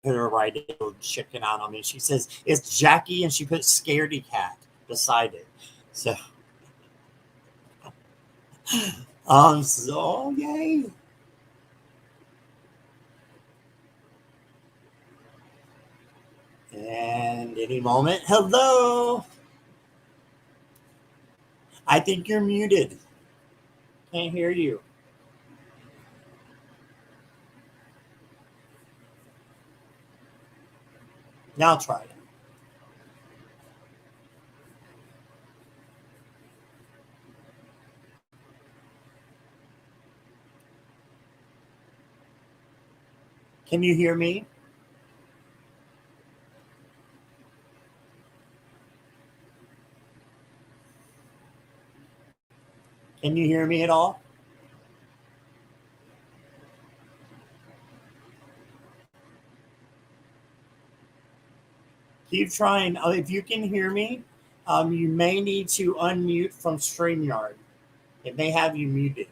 A: put her right chicken out on me. She says it's Jackie and she put scaredy cat beside it. So so yay. And any moment, hello. I think you're muted. Can't hear you. Now try it. Can you hear me? Can you hear me at all? Keep trying. If you can hear me, you may need to unmute from StreamYard. It may have you muted.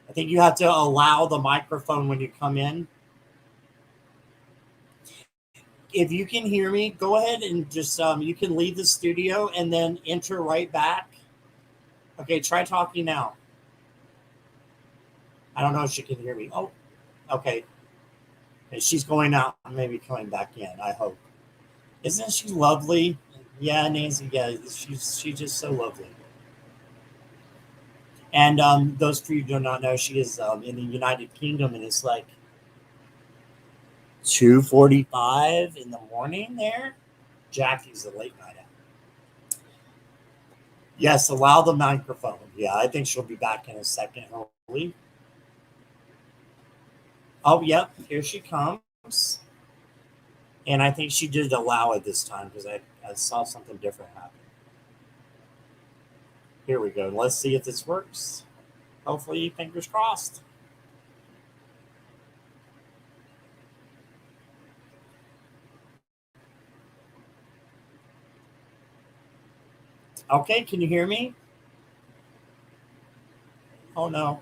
A: I think you have to allow the microphone when you come in. If you can hear me, go ahead and just, you can leave the studio and then enter right back. Okay, try talking now. I don't know if she can hear me. Oh, okay. And she's going out and maybe coming back in, I hope. Isn't she lovely? Yeah, Nancy, yeah, she's just so lovely. And those of you who do not know, she is in the United Kingdom, and it's like 2:45 in the morning there. Jackie's a late night out. Yes, allow the microphone. Yeah, I think she'll be back in a second, hopefully. Oh, yep, here she comes. And I think she did allow it this time because I saw something different happen. Here we go. Let's see if this works. Hopefully, fingers crossed. Okay, can you hear me? Oh, no.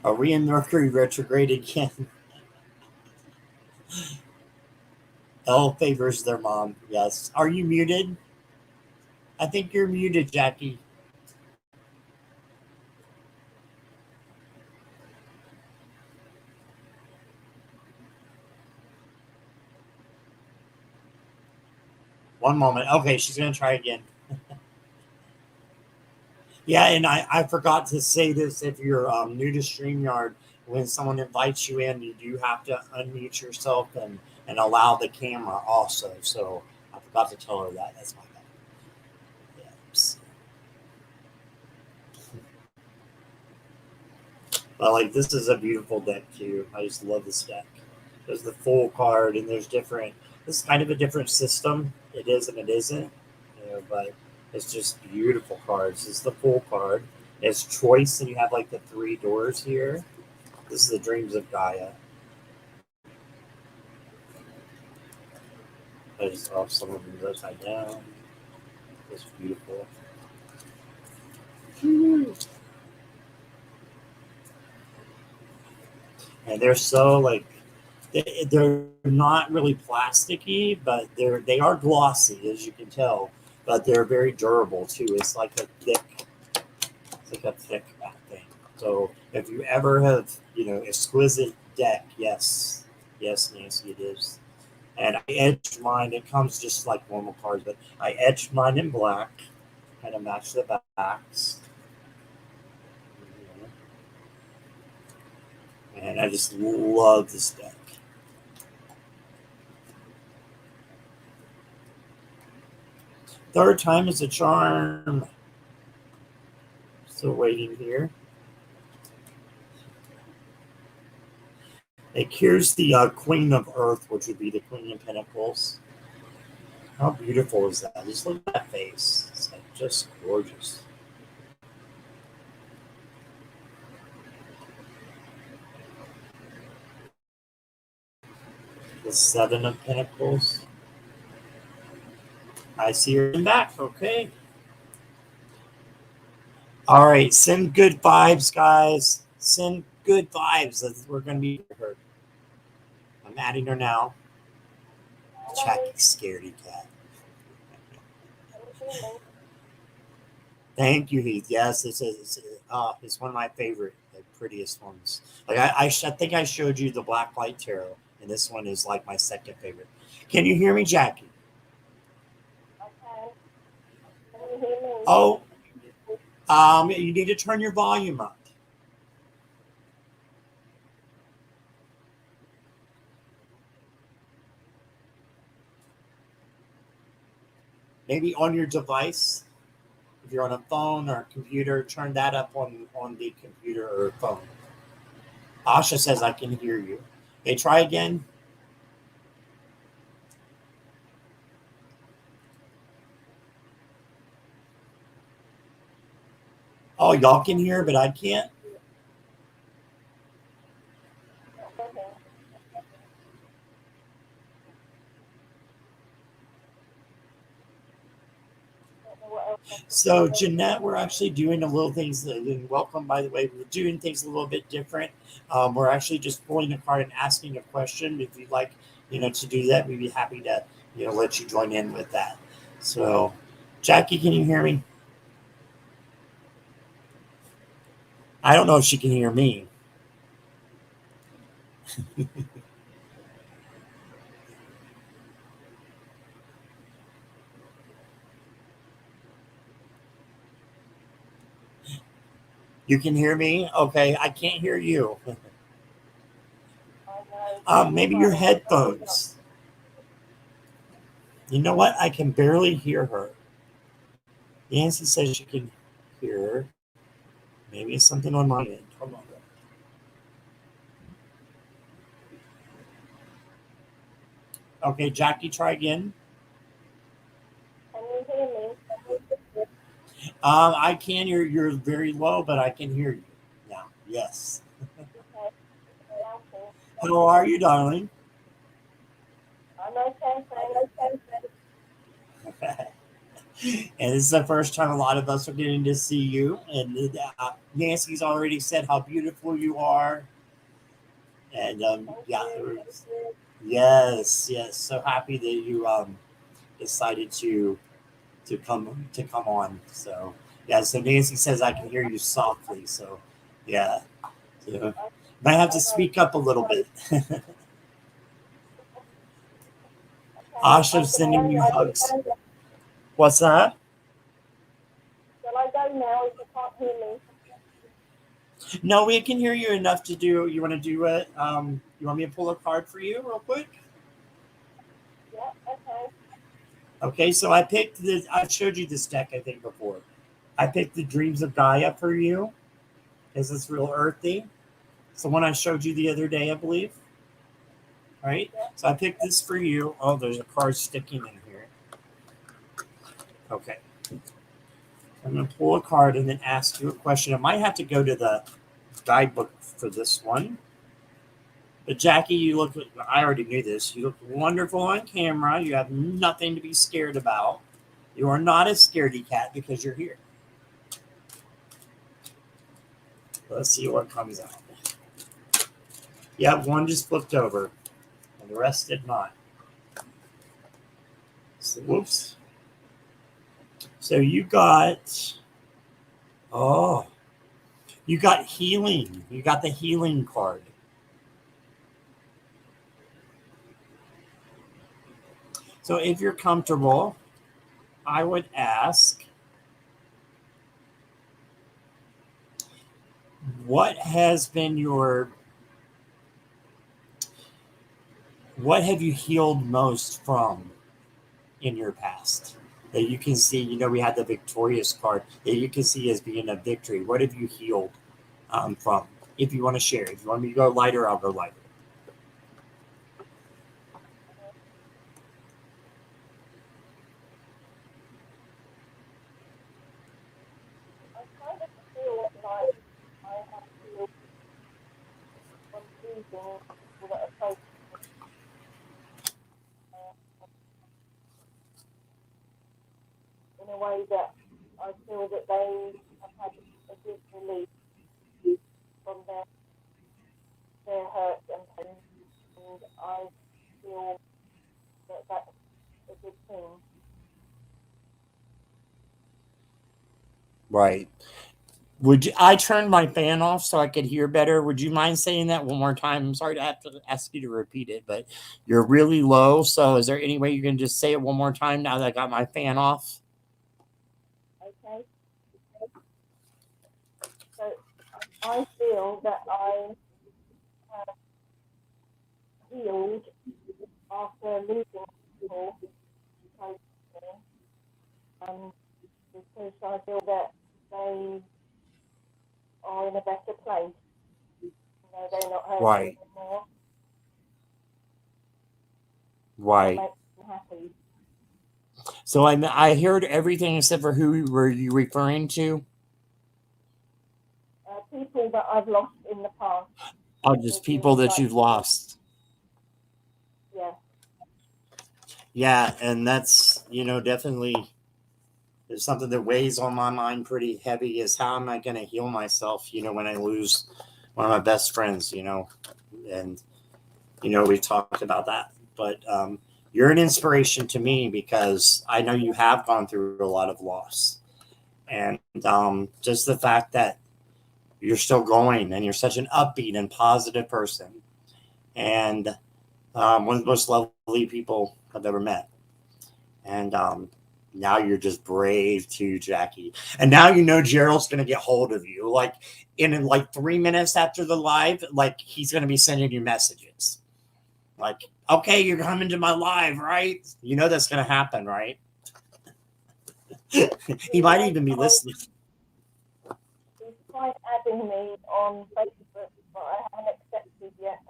A: Are we in Mercury retrograde again? Elle favors their mom. Yes. Are you muted? I think you're muted, Jackie. One moment. Okay, she's going to try again. Yeah, and I forgot to say this. If you're new to StreamYard, when someone invites you in, you do have to unmute yourself and allow the camera also. So I forgot to tell her that. That's my bad. Yes. But like, this is a beautiful deck too. I just love this deck. There's the full card, and there's different. This is kind of a different system. It is and it isn't, but it's just beautiful cards. It's the full card. It's choice, and you have like the 3 doors here. This is the Dreams of Gaia. I just off some of them upside down. It's beautiful. And they're so like they're not really plasticky, but they are glossy, as you can tell, but they're very durable too. It's like a thick matte thing. So if you ever have, exquisite deck, yes, Nancy, it is. And I etched mine. It comes just like normal cards, but I etched mine in black, kind of match the backs. And I just love this deck. Third time is a charm. Still waiting here. It cures the Queen of Earth, which would be the Queen of Pentacles. How beautiful is that? Just look at that face. It's like just gorgeous. The Seven of Pentacles. I see her in back. Okay. All right. Send good vibes, guys. Send good vibes. We're going to be her. I'm adding her now. Jackie's scaredy cat. Thank you, Heath. Yes, it's one of my favorite, prettiest ones. Like I think I showed you the Black Light Tarot, and this one is like my second favorite. Can you hear me, Jackie? Oh, you need to turn your volume up. Maybe on your device. If you're on a phone or a computer, turn that up on the computer or phone. Asha says, I can hear you. Okay, try again. Oh, y'all can hear, but I can't. So, Jeanette, we're actually doing a little things. And welcome, by the way. We're doing things a little bit different. We're actually just pulling a card and asking a question. If you'd like, to do that, we'd be happy to, let you join in with that. So, Jackie, can you hear me? I don't know if she can hear me. You can hear me? Okay, I can't hear you. Maybe your headphones. You know what? I can barely hear her. Nancy says she can hear her. Maybe it's something on my end. Hold on. Okay, Jackie, try again.
E: Can you hear me?
A: I can. You're very low, but I can hear you now. Yes. How are you, darling?
E: I'm okay,
A: And this is the first time a lot of us are getting to see you. And Nancy's already said how beautiful you are. And yes. So happy that you decided to come on. So yeah. So Nancy says I can hear you softly. So yeah. So, might have to speak up a little bit. Asha's sending you hugs. What's that?
E: Shall I go now if you can't hear me?
A: No, we can hear you enough to do. You want to do it? You want me to pull a card for you real quick?
E: Yeah, okay.
A: Okay, so I picked this. I've showed you this deck, I think, before. I picked the Dreams of Gaia for you because it's real earthy. It's the one I showed you the other day, I believe. Right?
E: Yeah.
A: So I picked this for you. Oh, there's a card sticking in here. Okay. I'm going to pull a card and then ask you a question. I might have to go to the guidebook for this one. But Jackie, you look, I already knew this. You look wonderful on camera. You have nothing to be scared about. You are not a scaredy cat because you're here. Let's see what comes out. Yeah, one just flipped over, and the rest did not. So, whoops. So you got, you got healing. You got the healing card. So if you're comfortable, I would ask, what have you healed most from in your past? That you can see, we had the victorious card that you can see as being a victory. What have you healed from? If you want to share, if you want me to go lighter, I'll go lighter.
E: I kind of feel like I have to confusing people that are close in a way that I feel that they have had a good relief from their hurt and pain, and I feel that that's a good thing.
A: Right. I turned my fan off so I could hear better. Would you mind saying that one more time? I'm sorry to have to ask you to repeat it, but you're really low. So is there any way you can just say it one more time now that I got my fan off?
E: Okay. So I feel that I have healed after losing people close to me, because I feel that they are in a better place. They're not hurting
A: Right.
E: anymore.
A: Right.
E: That makes me happy.
A: So I heard everything except for who were you referring to?
E: People that I've lost in the past.
A: Oh, just people that you've lost.
E: Yeah.
A: Yeah, and that's, definitely there's something that weighs on my mind pretty heavy is how am I going to heal myself, when I lose one of my best friends, and, we talked about that. But you're an inspiration to me because I know you have gone through a lot of loss. And just the fact that you're still going and you're such an upbeat and positive person. And one of the most lovely people I've ever met. And now you're just brave too, Jackie. And now Gerald's going to get hold of you. Like in like 3 minutes after the live, like he's going to be sending you messages. Like, okay, you're coming to my live, right? That's going to happen, right? He might even be listening.
E: He's tried adding me on Facebook, but I haven't accepted yet.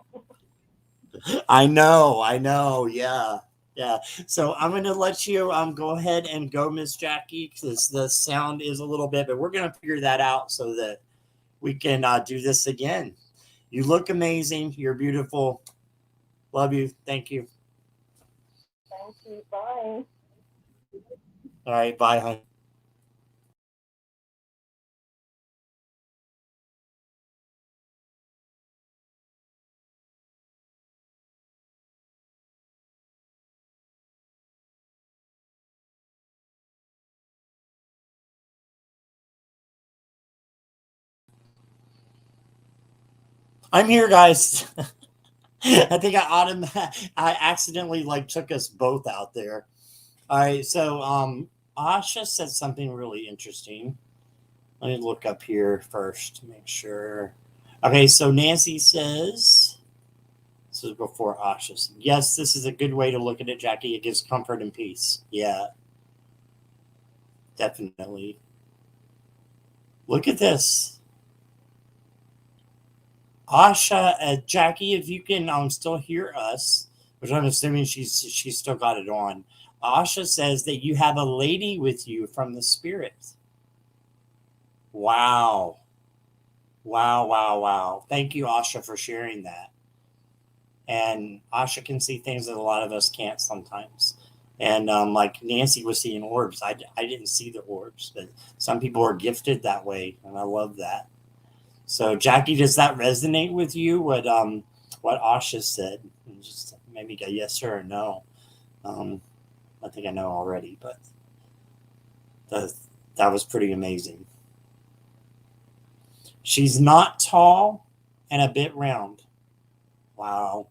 A: I know. Yeah. Yeah. So I'm going to let you go ahead and go, Miss Jackie, because the sound is a little bit, but we're going to figure that out so that we can do this again. You look amazing. You're beautiful. Love you. Thank you.
E: Thank you. Bye.
A: All right. Bye, honey. I'm here, guys. I think I accidentally took us both out there. All right, so Asha said something really interesting. Let me look up here first to make sure. Okay, so Nancy says, this is before Asha said, yes, this is a good way to look at it, Jackie. It gives comfort and peace. Yeah, definitely. Look at this. Asha, Jackie, if you can still hear us, which I'm assuming she's still got it on. Asha says that you have a lady with you from the spirit. Wow. Thank you, Asha, for sharing that. And Asha can see things that a lot of us can't sometimes. And like Nancy was seeing orbs. I didn't see the orbs, but some people are gifted that way, and I love that. So Jackie, does that resonate with you? What Asha said? Just maybe a yes or a no. I think I know already, but that was pretty amazing. She's not tall and a bit round. Wow.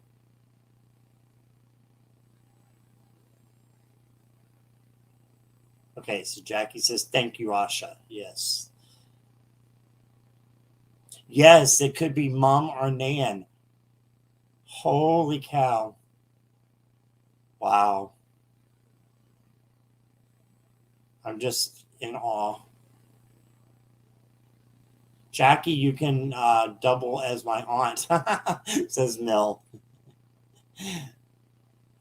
A: Okay, so Jackie says, thank you, Asha. Yes. Yes, it could be Mom or Nan. Holy cow. Wow. I'm just in awe. Jackie, you can double as my aunt, says Mill.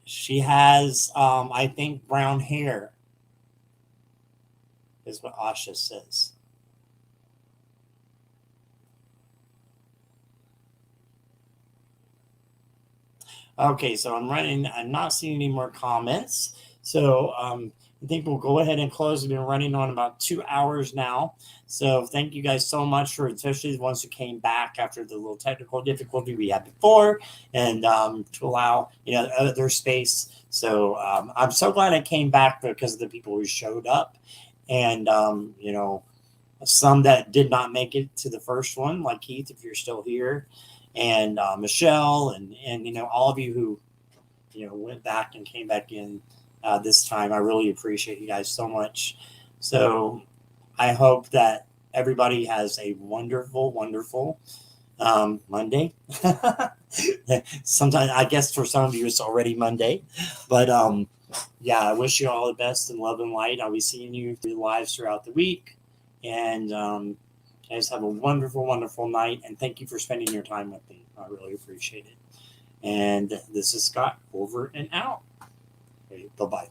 A: She has, I think, brown hair, is what Asha says. Okay, so I'm not seeing any more comments. So I think we'll go ahead and close. We've been running on about 2 hours now. So thank you guys so much for, especially the ones who came back after the little technical difficulty we had before, and to allow other space. So I'm so glad I came back because of the people who showed up, and some that did not make it to the first one, like Keith, if you're still here, and Michelle, and all of you who went back and came back in this time. I really appreciate you guys so much. So I hope that everybody has a wonderful, wonderful Monday. Sometimes, I guess for some of you it's already Monday, but yeah, I wish you all the best in love and light. I'll be seeing you through the lives throughout the week, and guys have a wonderful, wonderful night, and thank you for spending your time with me. I really appreciate it. And this is Scott, over and out. Okay, bye-bye.